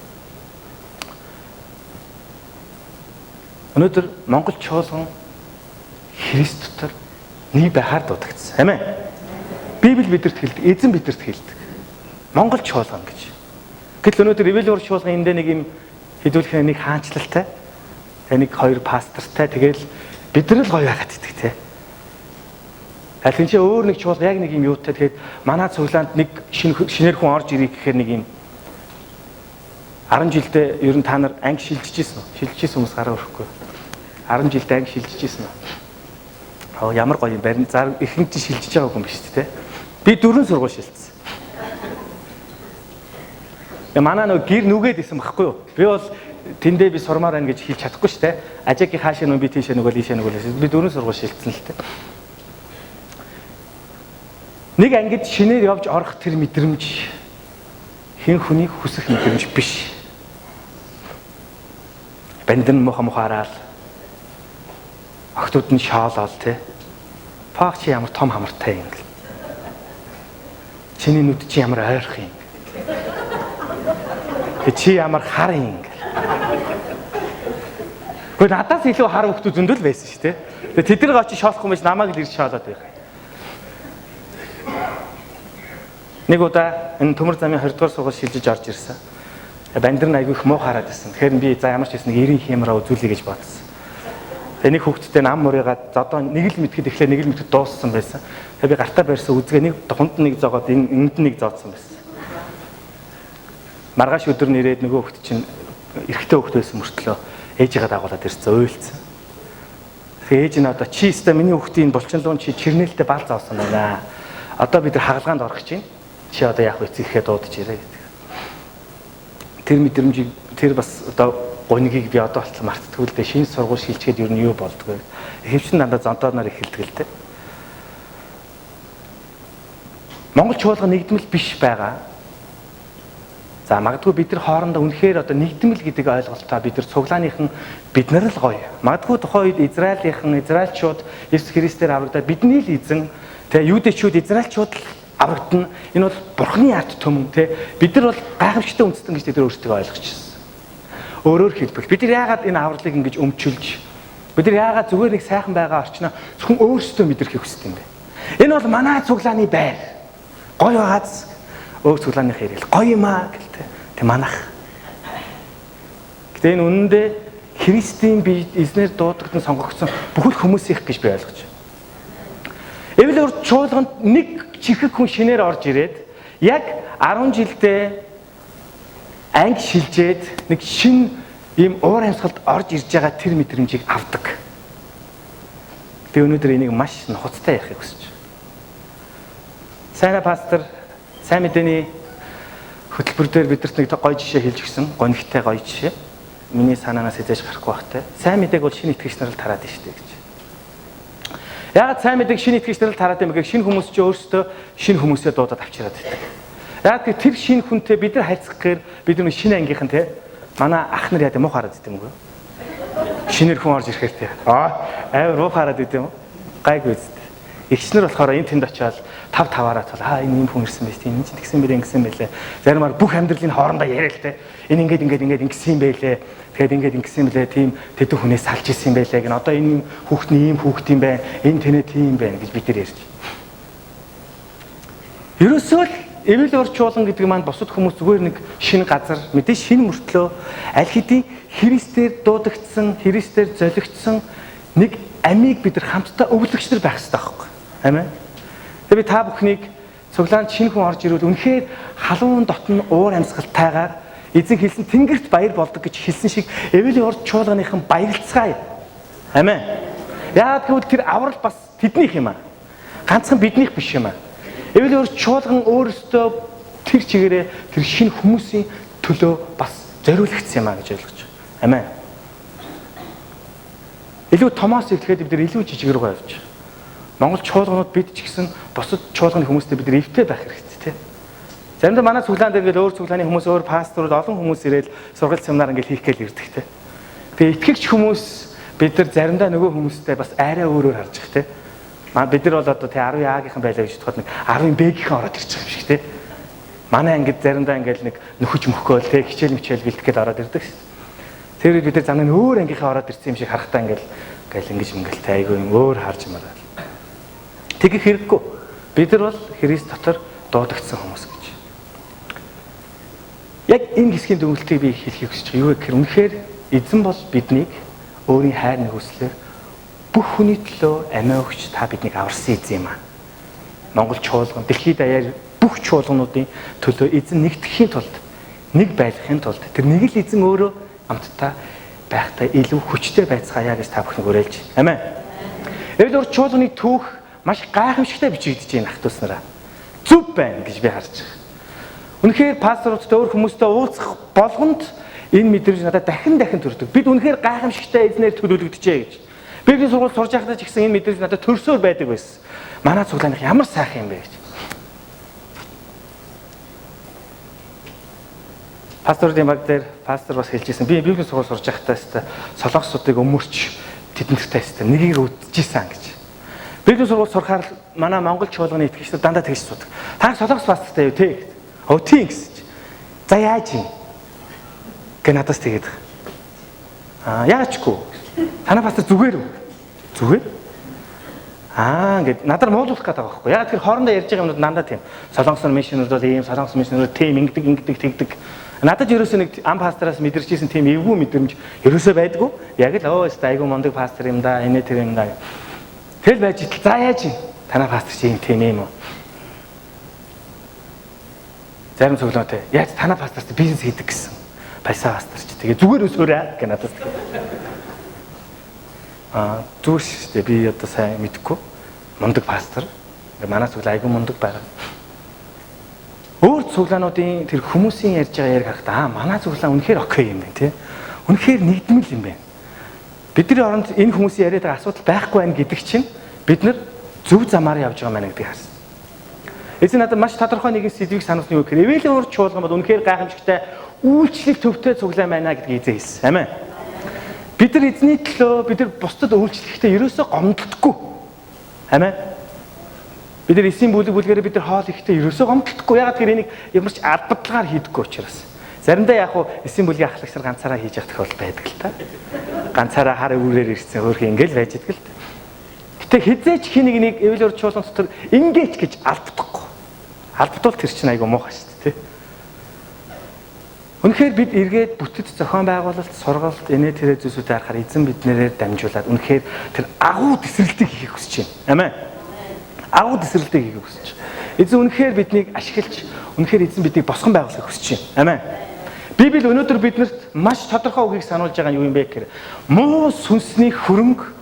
Өнөөдөр Монгол чуулган Христ дотор нэг байхаар дуудагдсан. Амен. Библи бидэрт хэлдэг, эзэн бидэрт хэлдэг. Монгол чуулган гэж. Гэтэл өнөөдөр эвэлүр чуулган эндээ нэг юм хэдүүлэх нэг хаанчлалтай, нэг хоёр пастортай тэгэл бид нар л гоё байгаад идэх те. Аль ч өөр нэг чуулган яг нэг юм юутай тэгээд манай цуглаанд нэг шинээр хүн орж ирэх гэхээр нэг юм 10 жилдээ ер нь та нар анги шилжижсэн үү? Шилжижсэн хүмүүс гараа өрөхгүй. 10 жилдээ анги шилжижсэн үү? Ямар гоё юм барин зар ихэнх чинь шилжиж байгаа хүн биш те. Би 4 сургууль шилжсэн. Манай нөгөө гэр нүгээд исэн байхгүй юу? Би бол тэндээ би сурмаар байна гэж хэлж чадахгүй шүү дээ. Ажаагийн хаашаа нүн би тийшээ нөгөө ийшээ нөгөө би дөрөв сургууль шилжсэн л дээ. Нэг ангид шинээр явж орох тэр мэдрэмж хэн хүнийг хүсэх мэдрэмж биш. Бандин мухаараад охтууд нь шаалал те. Пах чи ямар том хамартай юм. Чиний нүд чи ямар ойрхон юм. Чи ямар хар юм. Гэхдээ надаас илүү хар хүмүүс зөндөл байсан шүү дээ. Тэгээ тэд нар очиж шоолохгүй мэж намайг л ирж шаалаад байх. Нэг удаа энэ төмөр замын 20 дугаар сургууль шилжиж орж ирсэн. Бандар нь айгүй их муу хараад байсан. Тэгэхээр би за ямар ч байсан 90 хэмраа үзүүлэе гэж бодсон. Тэгээ нэг хүүхдтэй нам мурыгаад одоо нэг л мэдхэд эхлээ нэг л мэдхэд дууссан байсан. Тэгээ би гартаа барьсан үзгээ нэг дунд нэг зоогоод энд нэг зоодсон байсан. Маргааш өдөр нэрээд нөгөө хүүхд чинь эрэгтэй хүүхд байсан мөртлөө ээжигээ дагуулад ирсэн уйлцсан. Тэгээ ээж нь одоо чи өстө миний хүүхдийн булчинлуун чи чирнээлтэй бал заасан байна. Одоо бид хагалгаанд орох гэж байна. Чи одоо яах вэ гэхэд дуудаж ирээ гэдэг. Тэр мэдрэмжийг тэр бас одоо гонигийг би одоо болтол мартдаггүй л дээ. Шинэ сургууль шилжгээд юу нь юу болдгоо. Хэвчин дандаа зонтооноор эхэлдэг л дээ. Монгол чуулган нэгдмэл биш байгаа. За магадгүй бид нар хоорондоо үнэхээр одоо нэгдмэл гэдэг ойлголтоо бид нар цуглааныхан бид нар л гоё. Магадгүй тухайн үед израильчууд Есүс Христээр аврагдаад бидний л эзэн тэгээ юудэчүүд израильчууд аврагдана. Энэ бол Бурхны ард түмэн те бид нар бол гайхамшигтай үндэстэн гэж тэд өөрсдөө ойлгочихсон. Өөрөөр хэлбэл бид нар яагаад энэ авралыг ингэж өмчүүлж бид нар яагаад зүгээр нэг сайхан байгаа орчноо зөвхөн өөрсдөө мэдэрхийг хүсдэг юм бэ? Энэ бол манай цуглааны байр. Гоё байгааз өөр цуглааны хэрэг гоё юм аа гэлтэй. Тэг манах. Гэтэ энэ үнэндээ Христийн бие эзнэр дуудагдан сонгогдсон бүхэл хүмүүс их гэж би ойлгож байна. Эвэл өөр чуулганд нэг чихэг хүн шинээр орж ирээд яг 10 жилдээ анги шилжээд нэг шин ийм уур амьсгалд орж ирж байгаа тэр мэдрэмжийг авдаг. Гэтэ өнөөдөр энийг маш нухацтай ярихыг хүсэж байна. Сайна пастор сайн мэдээний хөтөлбөр дээр бидэрт нэг гоё жишээ хэлж өгсөн. Гонигтай гоё жишээ. Миний санаанаас эзэж гарахгүй байхтай. Сайн мэдээг бол шинэ итгэгч нар л тараад штэ гэж. Яагаад сайн мэдээг шинэ итгэгч нар л тараад юм бэ гэхээр шинэ хүмүүс ч өөрсдөө шинэ хүмүүсээ дуудаад авчираад байдаг. Яагаад гэвэл тэр шинэ хүнтэй бид нар харьцах гэхээр бид нар шинэ ангийнхан те манай ах нар яа гэм муу хараад идэм үгүй. Шинээр хүн орж ирэхээр те амар муу хараад идэм. Гайгүй үст. Игчнэр болохоор энэ тэнд очиад 5-5-аараа тул энэ юм хүн ирсэн байж тийм энэ чинь тэгсэн мэрэ ингэсэн байлээ. Заримаар бүх амьдралын хоорондоо яриа л те. Энэ ингээд ингэсэн юм байлээ. Тэгээд ингээд ингэсэн байлээ. Тийм тэдэн хүнээс салж исэн юм байлээ гэн. Одоо энэ хүүхдний ийм хүүхд юм байна. Энэ тэнэ тийм байна гэж бид нар ярьж. Ерөөсөө л эвэл орчуулан гэдэг маань бусад хүмүүс зүгээр нэг шинэ газар мэдээ шинэ мөртлөө аль хэдийн Христээр дуудагдсан, Христээр золигдсон нэг амийг бид нар хамтдаа өвлөгч нар байх хэрэгтэй байхгүй. Амин. Тэгээ би та бүхнийг цуглаанд шинэ хүн орж ирвэл үнэхээр халуун дотн уур амьсгалтайгаар эзэн хэлсэн тэнгэрт баяр болдог гэж хэлсэн шиг эвэлийн урд чуулганыхан баярлцгаая. Амин. Яагаад гэвэл тэр аврал бас тэднийх юм аа. Ганцхан биднийх биш юм аа. Эвэлийн урд чуулган өөрөөсөө тэр чигээрээ тэр шинэ хүмүүсийн төлөө бас зориулагдсан юм аа гэж ойлгож байна. Амин. Илүү томоос хэлэхэд бид нар илүү жижиг рүү явж байгаа. Монгол чуулганууд бид ч гэсэн бусад чуулганы хүмүүстэй бид нар эвтэй байх хэрэгтэй тийм. Заримдаа манай цуглаан дээр ингээл өөр цуглааны хүмүүс өөр пасторууд олон хүмүүс ирээд сургалт семинар ингээл хийх гээл ирдэг тийм. Тэгээ итгэгч хүмүүс бид нар заримдаа нөгөө хүмүүстэй бас арай өөрөөр харж их тийм. Бид нар бол одоо тий 10 А-гийнхан байлаа гэж бодоход нэг 10 Б-гийнхан ороод ирж байгаа юм шиг тийм. Манай ангид заримдаа ингээл нэг нөхөж мөхөөл тийм хичээл бэлтгэхэд ороод ирдэг шээ. Тэр үед бид нар замын өөр ангийнхаа ороод ирсэн юм шиг харахтаа ингээл ингэж мөнгөлтэй айгүй юм өөр харж мараа. Тэгэх хэрэггүй. Бид нар бол Христ дотор дуудагдсан хүмүүс гэж. Яг энэ хэсгийн дүгнэлтийг би хэлхийг хүсэж байгаа. Юу гэхээр үнэхээр эзэн бол биднийг өөрийн хайр нэгүслээр бүх хүний төлөө амиа өгч та биднийг аварсан эзэн юм аа. Монгол чуулган, дэлхийд даяар бүх чуулгануудын төлөө эзэн нэгтгэхийн тулд, нэг байлгахын тулд тэр нэг л эзэн өөрөө амттай байхтай илүү хүчтэй байцгаая гэж та бүхэн уриалж байна. Амен. Эвэл урд чуулганы түүх маш гайхамшигтай бичигдэж байна ах トゥ уснараа. Зүв байна гэж би харж байгаа. Үнэхээр пасторуудтай өөр хүмүүстэй уулзах болгонд Энэ мэдрэмж надад дахин төрдөг. Бид үнэхээр гайхамшигтай эзнэр төлөвлөгдөжээ гэж. Библийн сургууль сурж байхдаа ч гэсэн энэ мэдрэмж надад төрсөөр байдаг байсан. Манай цуглааных ямар сайхан юм бэ гэж. Пасторын баг дээр пастор бас хэлжсэн. Би библийн сургууль сурж байхдаа солонгосуудыг өмөрч тэднэртэй хэвээр нэгийг үдчихсэн гэж. Библийн сургууль сурахаар манай монгол чуулганы итгэгчдүүд дандаа тэгж судаг. Та солонгос пастортай юу те гэдэг. Өө тийм гэсэн чи. За яаж юм? Гэ надаас тэгээд. Яачгүй. Танай пастор зүгээр үү? Зүгээр? Ингээд надад муулуулах гэдэг байгаа байхгүй. Яг тэр хоорондоо ярьж байгаа юмнууд дандаа тийм. Солонгос мишнерүүд бол ийм, солонгос мишнерүүд тийм ингэдэг тэгдэг. Надад ерөөсөө нэг ам пастораас мэдэрч ирсэн тийм эвгүй мэдрэмж ерөөсөө байдгүй. Яг л айгүй мондөг пастор юм да, энэ тэр юм да. Тэл байж итл за яаж юм? Танай пастор чи юм тийм юм уу? Зарим цуглаатай. Яаж танай пасторт бизнес хийдэг гэсэн. Баясаа пастор чи. Тэгээ зүгээр өсөөрэй гэх надад. Зүгээр шүү дээ. Би одоо сайн мэдэхгүй. Мундаг пастор. Ингээ манай цуглаа айгүй мундаг байгаа. Өөр цуглаануудын тэр хүмүүсийн ярьж байгаа яриг харахтаа манай цуглаа үнэхээр окей юм байна тий. Үнэхээр нэгдмэл юм байна. Бидний оронд энэ хүмүүсийн яриад байгаа асуудал байхгүй байх гэдэг чинь бид нар зөв замаар явж байгаа маа гэдгийг харсан. Эцэг надад маш тодорхой нэгэн сэдвийг сануулсан юу гэхээр эвэлийн урд чуулган бол үнэхээр гайхамшигтай үйлчлэл төвтэй цуглаан байна гэдгийг эзэн хэлсэн. Амин. Бид нар эзний төлөө бид нар бусдад үйлчлэхдээ ерөөсөө гомдлохгүй. Амин. Бид нар эсийн бүлгээрээ бид нар хоол ихдээ ерөөсөө гомдлохгүй. Ягаад гэхээр энийг ямар ч албадлагаар хийдэггүй учраас. Заримдаа яг хуу эсийн бүлгийн ахлагчаар ганцаараа хийж явах тохиолдол байдаг л та. Ганцаараа хар өвөрөөр ирсэн хөөрхөн ингээл байж идэг л та. Гэтэ хизээч хий нэг эвлэр чуулган дотор ингээч гэж албадахгүй. Албадвал тэр чинь айгүй муухай шүү дээ, тий. Үнэхээр бид эргээд бүтэц зохион байгуулалт, сургалт, инээ тэрэ зүйлсүүдээр харахаар эзэн биднэрээр дамжуулаад үнэхээр тэр агуу тесрэлтийг хийх хүсэж байна. Амин. Агуу тесрэлтийг хийх хүсэж байна. Эзэн үнэхээр биднийг ашиглаж, үнэхээр эзэн биднийг босгон байгуулахыг хүсэж байна. Амин. Библи өнөөдөр биднэрт маш тодорхой үгийг сануулж байгаа нь юу юм бэ гэхээр муу сүнсний хөрөнгө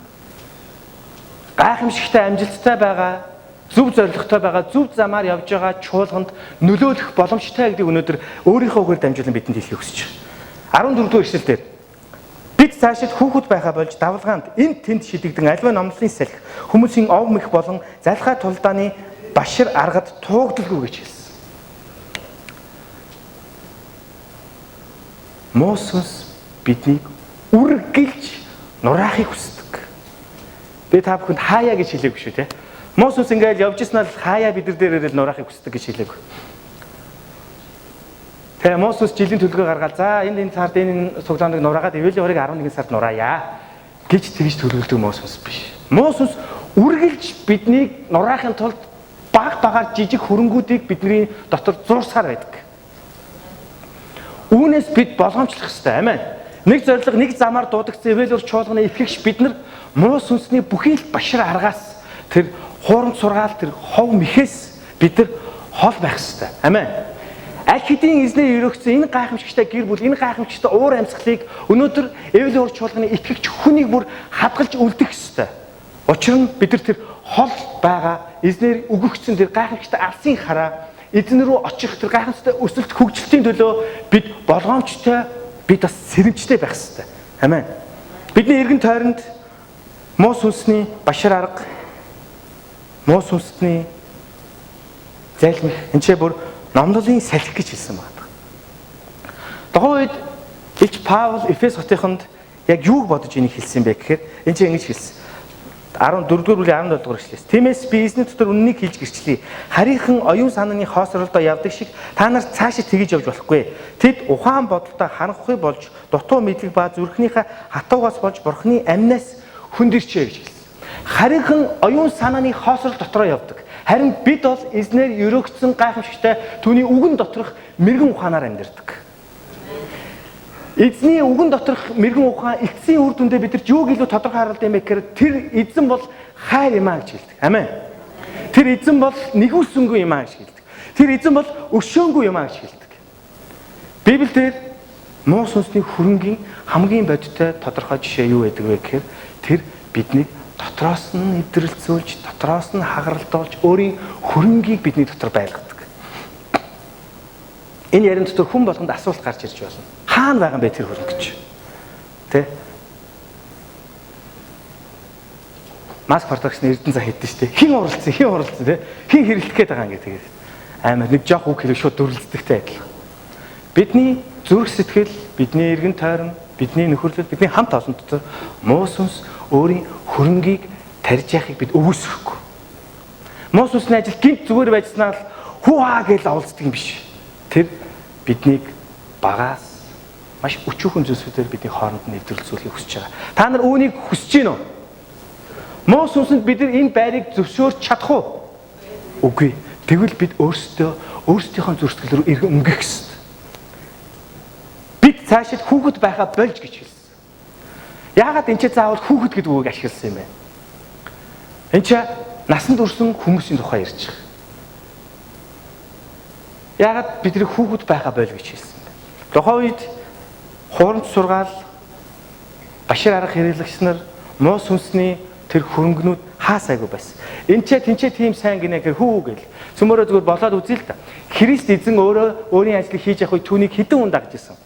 гайхамшигтай амжилттай байгаа, зөв зорилготой байгаа, зөв замаар явж байгаа чуулганд нөлөөлөх боломжтой гэдгийг өнөөдөр өөрийнхөө үгээр дамжуулан бидэнд хэлхийг хүсэж байна. 14 дугаар эшлэлдэр бид цаашид хүүхэд байхаа болж давлгаанд энд тэнд шидэгдэн аливаа номлолын салхи хүмүүсийн ов мэх болон залхай тулдааны башир аргад туугдалгүй гэж хэлсэн. Муу сүнс биднийг үргэлж нураахыг хүсдэг. Би та бүхэнд хаяа гэж хэлээгүй шүү те. Муу сүнс ингээд явж ирсэн нь хаяа бид нар дээр ирэл нураахыг хүсдэг гэж хэлээгүй. Тэгээ муу сүнс жилийн төлгөө гаргаад за энэ сард энэ цуглааныг нураагаад эвэлийн хорыг 11 сард нураая гэж тэгж төлөвлөдөг муу сүнс биш. Муу сүнс үргэлж биднийг нураахын тулд багаар жижиг хөрөнгүүдийг бидний дотор зурсаар байдаг. Үүнээс бид болгоомжлох ёстой. Амин. Нэг зорилго, нэг замаар дуудагдсан эвэлэр чуулганы итгэгч бид нар муу сүнсний бүхий л башир аргаас тэр хууранд сургаал тэр хов мэхээс бид нар хол байх ёстой. Амин. Аль хэдийн эзнээ өрөөгцсөн энэ гайхамшигтай гэр бүл, энэ гайхамшигтай уур амьсгалыг өнөөдөр эвэлэр чуулганы итгэгч хүнийг бүр хадгалж үлдэх ёстой. Учир нь бид нар тэр хол байгаа эзнэр өгөгдсөн тэр гайхамшигтай алсын хараа эзэн рүү очих тэр гайхамшигтай өсөлт хөгжилтийн төлөө бид болгоомжтой бид бас сэрэмжтэй байх ёстой. Амин. Бидний эргэн тойронд муу сүнсний башир арга, муу сүнсний зайлмих энэ бүр номлолын салхи гэж хэлсэн байна. Тухайн үед Илч Паул Эфес хотынд яг юуг бодож энийг хэлсэн бэ гэхээр энэ чинь ингэж хэлсэн. 14-р бүлгийн 17 дугаар эшлээс. Тиймээс би эзний дотор үннийг хэлж гэрчлэе. Харийнхан оюун санааны хоосролдоо явдаг шиг та нар цаашид тэгж явж болохгүй. Тэд ухаан бодолтой харанхуй болж, дутуу мэдлэг ба зүрхнийхээ хатуугаас болж бурхны амнаас хүндэрчээ гэж хэлсэн. Харийнхан оюун санааны хоосрол дотроо явдаг. Харин бид бол эзнэр өрөөгдсөн гайхамшигтай түүний үгэн доторх мэрэгэн ухаанаар амьдардаг. Эзний үгэн доторх мэрэгэн ухаан эцсийн үр дүндээ бидэрт юуг илүү тодорхой харуулдаг юм бэ гэхээр тэр эзэн бол хайр юм аа гэж хэлдэг. Амин. Тэр эзэн бол нэгүсэнгүй юм аа гэж хэлдэг. Тэр эзэн бол өшөөнгүй юм аа гэж хэлдэг. Библиэлд муу сүнсний хөрөнгийн хамгийн бодиттой тодорхой жишээ юу байдаг вэ гэхээр тэр бидний дотроос нь нэвтрэлцүүлж, дотроос нь хагаралдуулж, өөрийн хөрөнгийг бидний дотор байлгадаг. Энэ ярин дотор хүн болгонд асуулт гарч ирж байна. Хаана байгаа юм бэ тэр хөрөнгө гэж. Тэ? Маск продакшн Эрдэнэ цаа хийдэж штэ. Хин уралцсан тэ. Хин хэрэглэх гээд байгаа юм гэдэг. Амар нэг жоох үг хэлэх шууд дүрлэлттэй адилхан. Бидний зүрх сэтгэл, бидний эргэн тойрон, бидний нөхөрлөл, бидний хамт олон дотор муу сүнс өөрийн хөрөнгийг тарьж яхахыг бид өвөөсөхгүй. Муу сүнсний ажил гинт зүгээр байжснаа л хууаа гэж авалцдаг юм биш. Тэр биднийг багаас маш өчүүхэн зүйлсүүдээр бидний хооронд нэвтрүүлзүүлэхийг хүсэж байгаа. Та нар үүнийг хүсэж гин үү? Муу сүнсэнд бид энэ байрыг зөвшөөрч чадах уу? Үгүй. Тэгвэл бид өөрсдийнхөө зүрхсэтгэл рүү эргэн өнгөх ёстой. Бид цаашид хүүхэд байхаа болж гэж хэлсэн. Яагаад энэ ч заавал хүүхэд гэдэг үгийг ашигласан юм бэ? Энэ ч насанд хүрсэн хүмүүсийн тухай ярьж байгаа. Яагаад бидний хүүхэд байхаа боль гэж хэлсэн бэ? Тухайн үед хуурамч сургаал, башир арга хэрэглэгч нар муу сүнсний тэр хөрөнгнүүд хаасайгүй байсан. Энд ч тэнцээ тийм сайн гинэ гэх хүү гэл. Цөмөрөө зүгээр болоод үзье л да. Христ эзэн өөрийн ажлыг хийж явах үед түүнийг хэдэн хүн дагж исэн.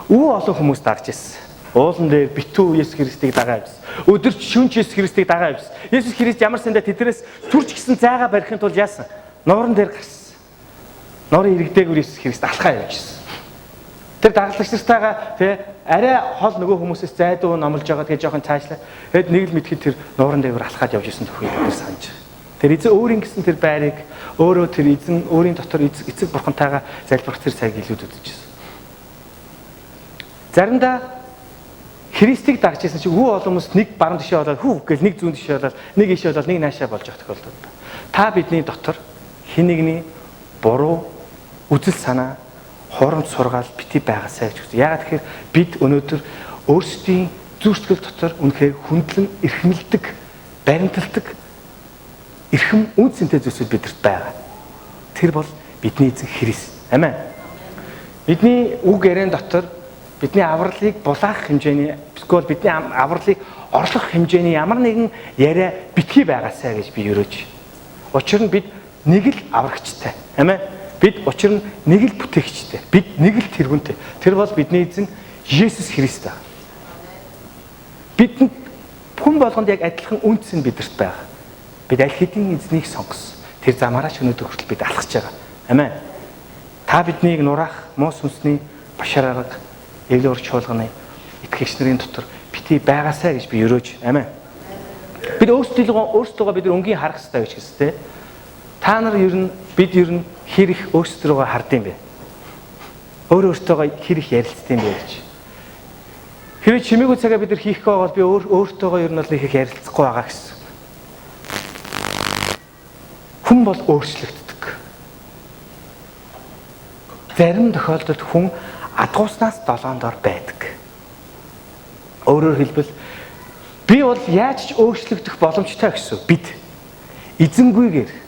Олон хүмүүс дагж исэн. Уулан дээр битүү Есүс Христийг дагаа явсан. Өдөрч шүнж Есүс Христийг дагаа явсан. Есүс Христ ямар сандаа тэднээс төрч гисэн зайгаа барихын тулд яасан? Нууран дээр гарсан. Нуурын иргэдээгээр Есүс Христ алхаа явжсэн. Тэр дагалдагч нартайгаа тий арай хол нөгөө хүмүүсээс зайдуу номлож байгаа тэгээ жоохон цаашлаа. Тэгэд нэг л мэдхэд тэр нууран дээр алхаад явж исэн төхөйг тэр санаж. Тэр эзэн өөрийн гэсэн тэр байрыг өөрөө тэр эзэн өөрийн дотор эцэг бурхантайгаа залбирах тэр цаг илүүд үзчихсэн. Заримдаа Христийг дагж исэн чинь хүү олон хүмүүс нэг баруун тишээ болоод хүү гэл нэг зүүн тишээ болоод нэг ийшээ болоод нэг наашаа болж явах тохиолдол. Та бидний дотор хэн нэгний буруу үзэл санаа хооронд сургаал бити байгаасаа гэж үзье. Яагаад тэгэхээр бид өнөөдөр өөрсдийн зүрхсэтгэл дотор үнэхээр хүндлэн эрхэмлдэг, баримталдаг эрхэм үнцэнтэй зүйлсүүд бидэрт байгаа. Тэр бол бидний эзэн Христ. Амен. Бидний үг яриан дотор бидний авралыг булаах хэмжээний эсвэл бидний авралыг орлох хэмжээний ямар нэгэн яриа битгий байгаасаа гэж би өрөөж. Учир нь бид нэг л аврагчтай. Амен. Бид учир нь нэг л бүтээгчтэй. Бид нэг л тэргүүнтэй. Тэр бол бидний эзэн Есүс Христ аа. Бидэнд хүн болгонд яг адилхан үнц нь бидэрт байгаа. Бид аль хэдийн эзнийг сонгосон. Тэр замаараа ч өнөөдөр хүртэл бид алхаж байгаа. Амен. Та биднийг нураах муу сүнсний башар арга эвлэр чуулганы итгэгч нарын дотор бити байгаасаа гэж би өрөөж. Амен. Бид өөрсдөө бид өнгийн харах хэрэгтэй гэж хэлсэн тийм. Та нар бид ер нь хэр их өөрсдөө хардсан бэ? Өөртөө хэр их ярилцсан бэ гэж. Хэрвээ чимээгүй цагаа бид нар хийхгүй бол би өөртөө ер нь л их ярилцахгүй байгаа гэсэн. Хүн бол өөрчлөгддөг. Зарим тохиолдолд хүн адгууснаас долоондор байдаг. Өөрөөр хэлбэл би бол яаж ч өөрчлөгдөх боломжтой гэсэн. Бид эзэнгүйгээр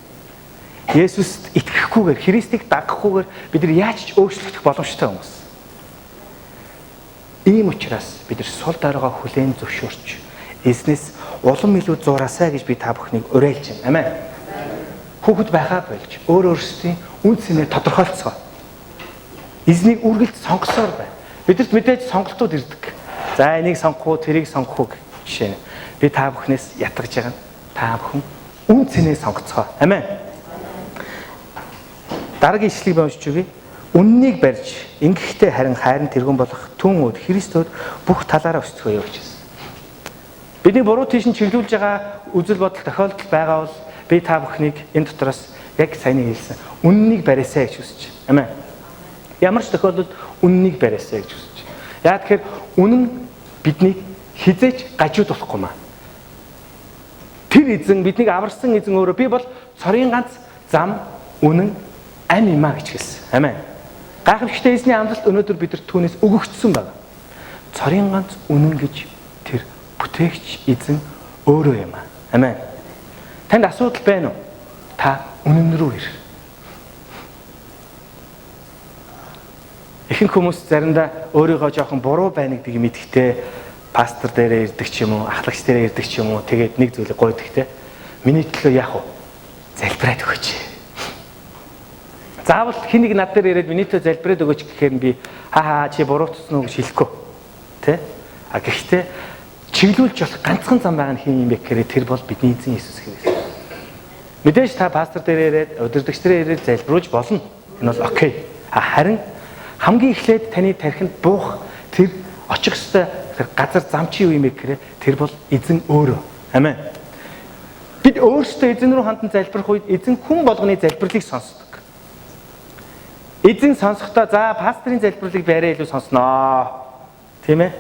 Есүст итгэхгүйгээр, Христийг дагахгүйгээр бид нар яаж ч өөрчлөгдөх боломжтой хүмүүс. Ийм учраас бид нар сул дараагаа хүлээн зөвшөөрч, эзнээс улам илүү зураасаа гэж би та бүхнийг уриалж байна. Амен. Хүүхэд байхаа болж, өөрсдийн үн цэнээ тодорхойлцгоо. Эзнийг үргэлж сонгосоор бай. Бидэрт мэдээж сонголтууд ирдэг. За энийг сонгох уу, тэрийг сонгох уу жишээ. Би та бүхнээс ятгаж байгаа. Та бүхэн үн цэнээ сонгоцгоо. Амен. Дараагийн ишлэгийг уншиж өгье. Үннийг барьж, ингэхдээ харин хайрын тэргүүн болох түн өд Христөд бүх талаараа өсцгөөё гэж хэлсэн. Бидний буруу тийш нь чиглүүлж байгаа үзэл бодол тохиолдол байгаа бол би та бүхнийг энэ дотроос яг саяны хэлсэн үннийг барьсаа гэж хүсэж байна. Амен. Ямар ч тохиолдолд үннийг барьсаа гэж хүсэж байна. Яа тэгэхээр үнэн биднийг хизээч гажууд болохгүй маа. Тэр эзэн биднийг аварсан эзэн өөрөө би бол цорын ганц зам үнэн ам юм а гэж хэлсэн. Амен. Гайхамшигтай эзний амлалт өнөөдөр бидэрт түүнээс өгөгдсөн байна. Цорын ганц үнэн гэж тэр бүтээгч эзэн өөрөө юм а. Амен. Танд асуудал байна уу? Та үнэн рүү ир. Ихэнх хүмүүс заримдаа өөрийгөө жоохон буруу байна гэдгийг мэдхдээ пастор дээрээ ирдэг ч юм уу, ахлагч дээрээ ирдэг ч юм уу, тэгээд нэг зүйлийг гойддаг те. Миний төлөө яах вэ? Залбираад өгөөч. Заавал хэн нэг над дээр ирээд миний төлөө залбираад өгөөч гэхээр би чи буруутсан уу гэж хэлэхгүй. Тэ? А гэхдээ чиглүүлж болох ганцхан зам байгаа нь хин юм бэ гэхээр тэр бол бидний эзэн Иесус Христ. Мэдээж та пастор дээр ирээд удирдагч дээр ирээд залбируулж болно. Энэ бол окей. Харин хамгийн эхлээд таны тархинд буух тэр очих ёстой тэр газар зам чи юу юм бэ гэхээр тэр бол эзэн өөрөө. Амен. Бид өөрсдөө эзэн рүү хандан залбирх үед эзэн хүн болгоны залбирлыг сонсдог. Эзэн сонсохдоо за пастрын залбирлыг барай илүү сонсноо. Тийм ээ?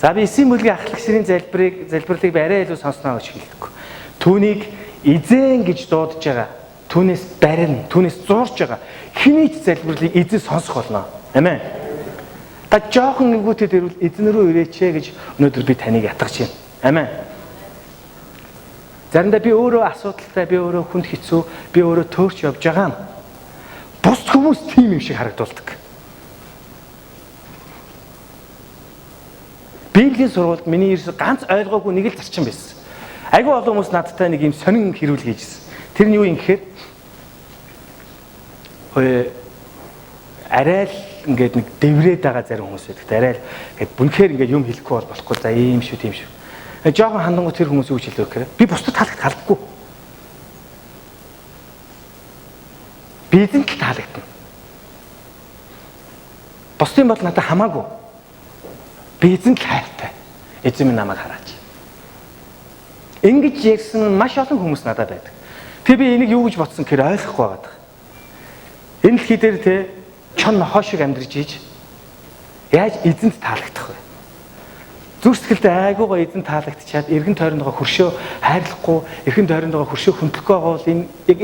За би эсийн бүлгийн ахлагчрын залбирлыг барай илүү сонсноо гэж хэлдэг. Түүнийг эзэн гэж дуудаж байгаа. Түүнээс барина, түүнээс зуурж байгаа. Хэний ч залбирлыг эзэн сонсох болно. Амен. Та жоохон нэгүтэд ирвэл эзэн рүү ирээч гэж өнөөдөр би таныг ятгах юм. Амен. Заримдаа би өөрөө асуудалтай, би өөрөө хүнд хэцүү, би өөрөө төөрч явж байгаа юм. Бус хүмүүс тийм юм шиг харагдуулдаг. Библийн сургуульд миний ерөөс ганц ойлгоогүй нэг л зарчим байсан. Айгүй олон хүмүүс надтай нэг юм сонин хэрүүл хийжсэн. Тэр нь юу юм гэхээр арай л ингээд нэг дэврээд байгаа зарим хүмүүс байдаг. Арай л ингээд бүнхээр ингээд юм хэлэхгүй бол болохгүй. За ийм шүү, тийм шүү. Жохон хандангуй тэр хүмүүс юу гэж хэлдэг гэхээр би бусдад таалагдахгүй. Би эзэнт таалагдана. Бусдын бол надад хамаагүй. Би эзэнт хайртай. Эзэн минь намайг хараач. Ингэж ярьсан маш олон хүмүүс надад байдаг. Тэг би энийг юу гэж бодсон гэхээр ойлгохгүй байгаа. Энэ дэлхий дээр те чон нохоо шиг амьдарч ийж яаж эзэнт таалагдах вэ? Зүрсгэлдээ айгуугаа эзэн таалагдчихад эргэн тойрондоо хөршөө хайрлахгүй, эргэн тойрондоо хөршөө хүндлэхгүй байгаа бол энэ яг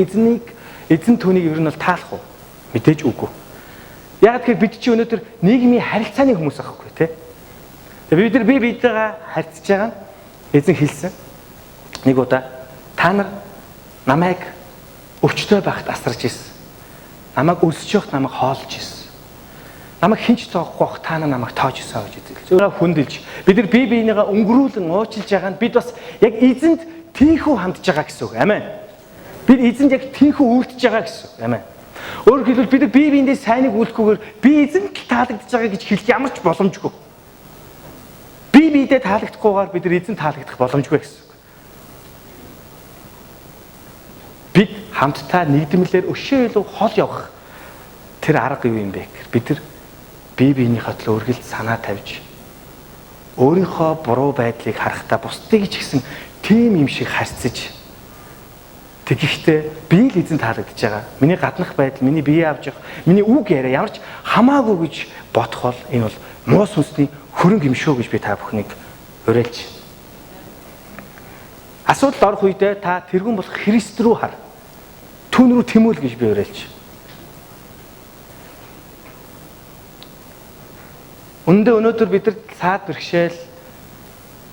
эзэн түүнийг ер нь бол таалах уу? Мэдээж үгүй. Яг тэгэхээр бид чи өнөөдөр нийгмийн харилцааны хүмүүс аахгүй тий. Тэгээ бид бидэгээ харьцаж байгаа нь эзэн хэлсэн. Нэг удаа та нар намайг өвчтөй байхад асарж ирсэн. Намайг өлсөж явахад намайг хоолж ирсэн. Намайг хинч тоохгүй бах та намайг тоож өсөө гэж хэлж. Өөрөө хүндэлж бид нар бие биенийгээ өнгөрүүлэн уучлж байгаа нь бид бас яг эзэнд тийхүү хандж байгаа гэсэн үг. Амен. Бид эзэнд яг тийхүү үйлдэж байгаа гэсэн үг. Амен. Өөрөөр хэлбэл бид бие биендээ сайныг үйлдэхгүйгээр би эзэнд таалагдж байгаа гэж хэлэх ямар ч боломжгүй. Бие биедээ таалагдахгүйгээр бид нар эзэнд таалагдах боломжгүй гэсэн үг. Бид хамтдаа нэгдмэлээр өшөө илүү хол явах тэр арга юу юм бэ гэхээр бид нар бие биенийхээ төлөө үргэлж санаа тавьж өөрийнхөө буруу байдлыг харахтаа бусдыг ч гэсэн тийм юм шиг харьцаж тэгэхдээ би л эзэн таалагдж байгаа. Миний гаднах байдал, миний бие авч явах, миний үг яриа ямар ч хамаагүй гэж бодох бол энэ бол муу сүнсний хөрөнгө юм шүү гэж би та бүхнийг уриалж. Асуудал орох үедээ та тэргүүн болох Христ рүү хар. Түүн рүү тэмүүл гэж би уриалж. Өнөөдөр бид нар цаад бэрхшээл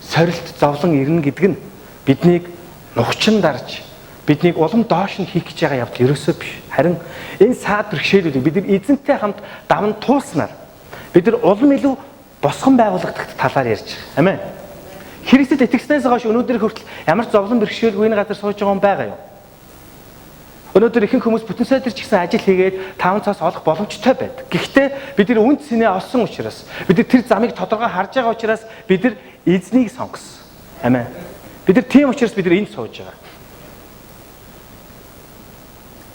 сорилт зовлон ирнэ гэдэг нь биднийг нухчин дарж биднийг улам доош нь хийх гэж байгаа явдал ерөөсөө биш. Харин энэ цаад бэрхшээлүүдийг бид нар эзэнтэй хамт даван туулснаар бид нар улам илүү босгон байгуулагдах талаар ярьж байгаа. Амен. Христэд итгэснээс хойш өнөөдөр хүртэл ямар ч зовлон бэрхшээлгүй энэ газар сууж байгаа юм байгаа юу? Өнөөдөр ихэнх хүмүүс бүтэн сайдэр ч гэсэн ажил хийгээд 5 цагаас олох боломжтой байдаг. Гэхдээ бид нар үнд цэнэ олсон учраас бид нар тэр замыг тодорхой харж байгаа учраас бид нар эзнийг сонгосон. Амен. Бид нар тийм учраас бид нар энд сууж байгаа.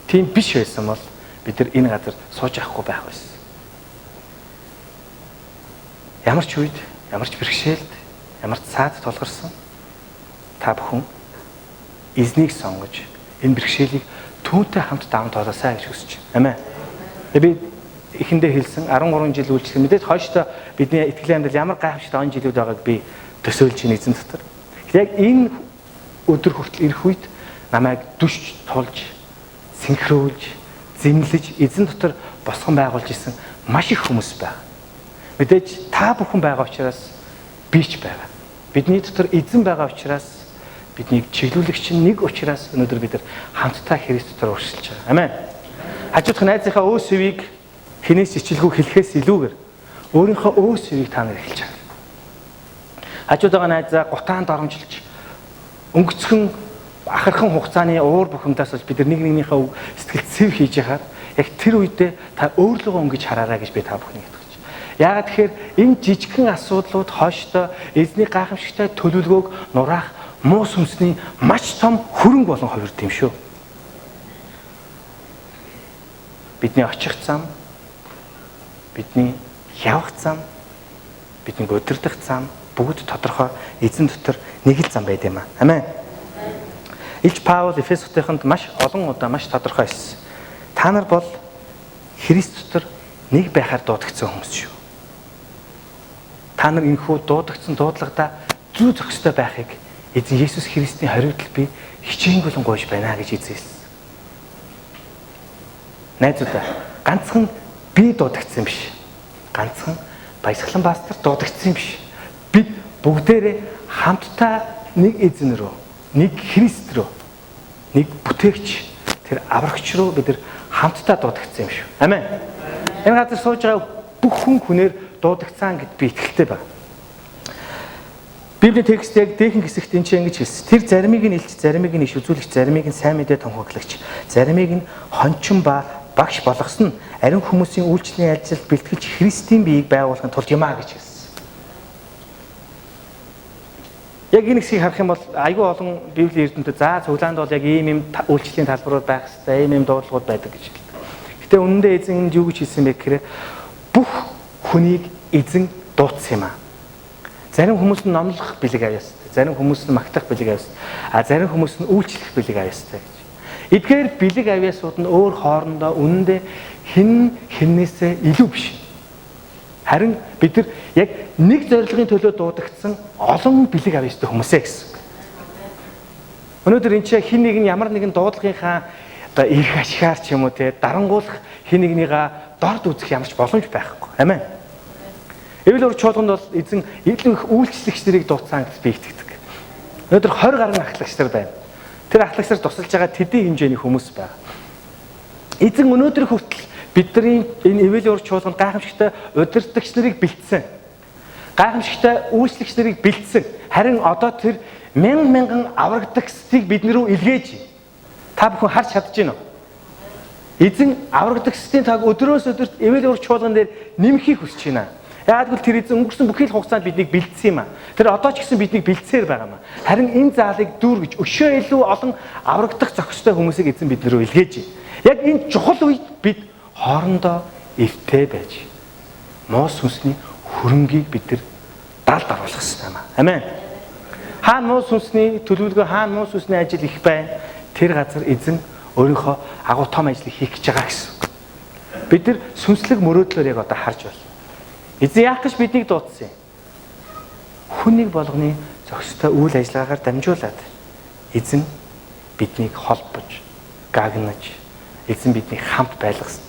Тийм биш байсан бол бид нар энэ газар сууж авахгүй байх байсан. Ямар ч үед, ямар ч бэрхшээлд, ямар ч цаад тулгарсан та бүхэн эзнийг сонгож энэ бэрхшээлийг түүнтэй хамт даван тоолоосаа гэж хүсэж байна. Амен. Би эхэндээ хэлсэн 13 жил үйлчлэх мэдээж хойштоо бидний итгэлийн амьдрал ямар гайхамшигт он жилүүд байгааг би төсөөлж чинь эзэн дотор. Яг энэ өдөр хүртэл ирэх үед намайг дүшж, тулж, синхруулж, зэмлэж эзэн дотор босгон байгуулж исэн маш их хүмүүс байна. Мэдээж та бүхэн байгаа учраас би ч байгаа. Бидний дотор эзэн байгаа учраас бидний чиглүүлэгч нэг учраас өнөөдөр бид нар хамтдаа Христ дотор өршөлж байгаа. Амен. Хажуудах найзынхаа өөс өвийг хинээс ичилгүй хэлэхээс илүүгээр өөрийнхөө өөс өвийг та нар эхэлж байгаа. Хажууд байгаа найзаа гутаанд оромжилж өнгөцхөн ахархан хугацааны уур бухимдаас болж бид нар нэг нэгнийхээ сэтгэл цэв хийж яхаар Яг тэр үедээ та өөрлөгөө өнгөж хараарай гэж би та бүхнийг хэлж байна. Яагаад тэгэхээр энэ жижигхэн асуудлууд хойштоо эзний гайхамшигтай төлөвлөгөөг нураах муу сүнсний маш том хөрөнгө болон хувирд юм шүү. Бидний очих зам, бидний явах зам, бидний өдөрдох зам бүгд тодорхой эзэн дотор нэг л зам байд юм аа. Амен. Илч Паул Эфесотынд маш олон удаа маш тодорхой хэлсэн. Та нар бол Христ дотор нэг байхаар дуудагдсан хүмүүс шүү. Та нар энэхүү дуудагдсан дуудлагада зүй зохистой байхыг эзэн Есүс Христийн хоригдол би хичээнгүлэн гуйж байна гэж эзэлсэн. Найзуудаа, ганцхан би дуудагдсан биш. Ганцхан Баясгалан пастор дуудагдсан биш. Бид бүгдээрээ хамтдаа нэг эзэн рүү, нэг Христ рүү, нэг бүтээгч, тэр аврагч руу бид нар хамтдаа дуудагдсан юм шүү. Амен. Энэ газар сууж байгаа бүх хүнээр дуудагдсан гэд би итгэлтэй байна. Библийн текст яг дээхэн хэсэгт энэ чинь ингэж хэлсэн. Тэр заримыг нь илч, заримыг нь иш үзүүлэгч, заримыг нь сайн мэдээ тунхаглагч, заримыг нь хончин ба багш болгосон ариун хүмүүсийн үйлчлэлийн ажилд бэлтгэлж Христийн биеийг байгуулахын тулд юмаа гэж хэлсэн. Яг энэ хэсгийг харах юм бол айгүй олон Библийн эрдэмтэд за цуглаанд бол яг ийм үйлчлэлийн талбарууд байх хэрэгтэй, ийм дуудлагууд байдаг гэж хэлдэг. Гэтэ үнэндээ эзэн юу гэж хэлсэн бэ гэхээр бүх хүнийг эзэн дуудсан юм аа. Зарим хүмүүс нь номлох бэлэг авьяастай, зарим хүмүүс нь магтах бэлэг авьяастай, зарим хүмүүс нь үйлчлэх бэлэг авьяастай гэж. Эдгээр бэлэг авьяасууд нь өөр хоорондоо үнэндээ хэн хэнээсээ илүү биш. Харин бид нар яг нэг зорилгын төлөө дуудагдсан олон бэлэг авьяастай хүмүүсээ гэсэн. Өнөөдөр энэ чинь хин нэг нь ямар нэгэн дуудлагынхаа одоо их ашигаар ч юм уу те дарангуулах хин нэгнийгаа дорд үзэх ямарч боломж байхгүй. Амен. Эвэл өөр чуулганд бол эзэн илүү их үйлчлэгч нарыг дуудсан гэж би итгэдэг. Өнөөдөр 20 гаруй ахлагч нар байна. Тэр ахлагч нар тусалж байгаа тэдний хэмжээний хүмүүс байна. Эзэн өнөөдөр хүртэл бидний энэ эвэл өөр чуулганд гайхамшигтай удирдагч нарыг бэлдсэн. Гайхамшигтай үйлчлэгч нарыг бэлдсэн. Харин одоо тэр мянган аврагдагчдыг бид нэрүү илгээж байна. Та бүхэн харж чадж байна уу? Эзэн аврагдагчдын таг өдрөөс өдөрт эвэл өөр чуулган дээр нэмэхийг хүсэж байна. Яг л тэр эзэн өнгөрсөн бүхий л хугацаанд биднийг бэлдсэн юм аа. Тэр одоо ч гэсэн биднийг бэлдсээр байгаа юм аа. Харин энэ заалыг дүүргэж өшөө илүү олон аврагдах зохистой хүмүүсийг эзэн бид нэрүү илгээж байна. Яг энэ чухал үед бид хоорондоо эвтэй байж муу сүнсний хөрөнгийг бид нар далд оруулах хэрэгтэй юм аа. Амен. Хаана муу сүнсний төлөвлөгөө, хаана муу сүнсний ажил их байна. Тэр газар эзэн өөрийнхөө агуу том ажлыг хийх гэж байгаа гэсэн. Бид нар сүнслэг мөрөөдлөөр яг одоо харж байна. Эзэн яах гэж биднийг дуудсан юм? Хүнийг болгоны зохистой үйл ажиллагаагаар дамжуулаад эзэн биднийг холбож, гагнаж, эзэн биднийг хамт байлгасч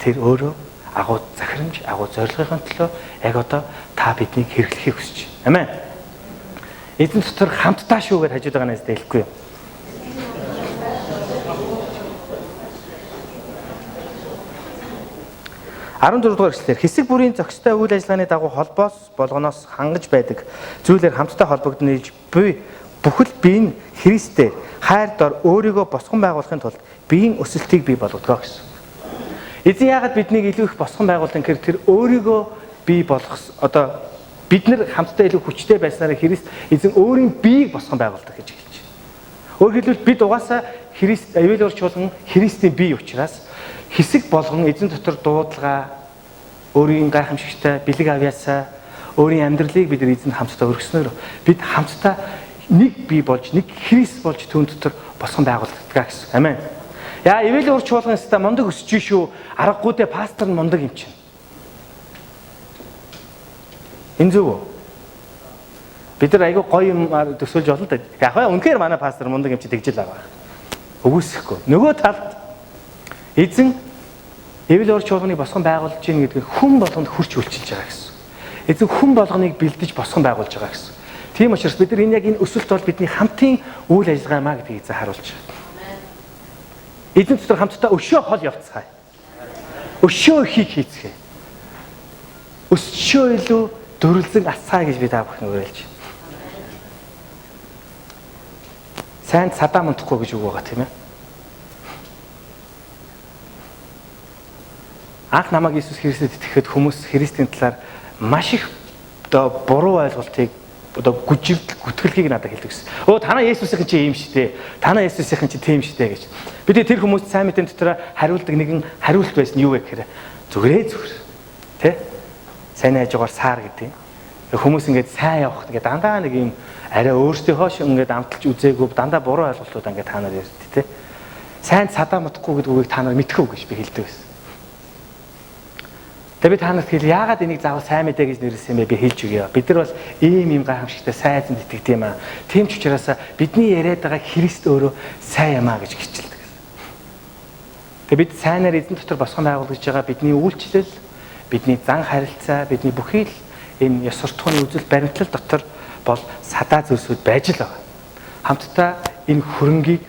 тэр өөрөө агуу захирамж, агуу зорилгын төлөө яг одоо та биднийг хэрэглэхийг хүсэж байна. Амен. Эзэн дотор хамтдаа шүүгээр хажууд байгаа нэстэй хэлэхгүй юу? Дугаар эшлэлээр хэсэг бүрийн зохистой үйл ажиллагааны дагуу холбоос болгоноос хангаж байдаг зүйлээр хамтдаа холбогдно гэж буй бүхэл бие нь Христээр хайр дор өөрийгөө босгон байгуулахын тулд биеийн өсөлтийг бий болгодог гэсэн. Эзэн яагаад биднийг илүү их босгон байгуулсан гэхээр тэр өөрийгөө бий болгох одоо бид нар хамтдаа илүү хүчтэй байснараа Христ эзэн өөрийн биеийг босгон байгуулдаг гэж хэлж байна. Өөрөөр хэлбэл бид угаасаа Христ эвэл өөр чуулган Христийн бие учраас хэсэг болгон эзэн дотор дуудлага, өөрийн гайхамшигтай бэлэг авьяасаа, өөрийн амьдралыг бид эзэнд хамтдаа өргөснөөр бид хамтдаа нэг бие болж, нэг Христ болж түүн дотор босгон байгуулдаг гэсэн. Амен. Яа, эвэл өөр чуулган ста мундаг өсөж шүү. Аргагүй дээ пастор нь мундаг юм чинь. Энэ зөв үү? Бид нар айгүй гоё юм төсөөлж болно да. Яг хаа үнэхээр манай пастор мундаг юм чи тэгжэл байгаа. Үгүйсэхгүй. Нөгөө талд эзэн эвэл өөр чуулганыг босгон байгуулж гин гэдэг нь хүн болгонд хүрч үйлчилж байгаа гэсэн. Эзэн хүн болгоныг бэлдэж босгон байгуулж байгаа гэсэн. Тийм учраас бид нар энэ яг энэ өсөлт бол бидний хамтын үйл ажиллагаа маа гэдгийг эзэн харуулж байгаа. Эзэн дотор хамтдаа өшөө хол явцгаая. Өшөө ихийг хийцгээе. Өсчөө илүү дөрвөлзэн асцгаая гэж би та бүхэн уриалж байна. Сайн цадаа мунтахгүй гэж үг байгаа тийм ээ. анх намайг Иесус Христэд итгэхэд хүмүүс Христийн талаар маш их одоо буруу ойлголтыг одоо гүтгэлгийг надад хэлдэг гэсэн. Өө танаа Есүсийн чи ийм шүү дээ. Танаа Есүсийн чи тийм шүү дээ гэж. Бид тэр хүмүүст сайн мэдээний дотор хариулдаг нэгэн хариулт байсан юу вэ гэхээр зүгээр. Тэ? Сайн хажуугаар саар гэдэг. Хүмүүс ингээд сайн явах ингээд дандаа нэг юм арай өөртөөхөө шиг ингээд амталж үзээгүй дандаа буруу ойлголтууд ингээд та нар ярьд тэ. Сайн садаа модохгүй гэдгүйг та нар мэдэх үү гэж би хэлдэг байсан. Тэгээ би та нарт хэл яагаад энийг заавал сайн мэдээ гэж нэрлсэн юм бэ би хэлж өгье. Бид нар бол ийм гайхамшигтай сайн эзэнд итгэдэг юм аа. Тийм ч учраас бидний яриад байгаа Христ өөрөө сайн юм аа гэж гिचэлдэг. Тэгээ бид сайнаар эзэн дотор босгон байгуулж байгаа бидний үйлчлэл, бидний зан харилцаа, бидний бүхий л энэ ёс суртахууны үзэл баримтлал дотор бол садаа зүйлсүүд байж л байгаа. Хамтдаа энэ хөрөнгийг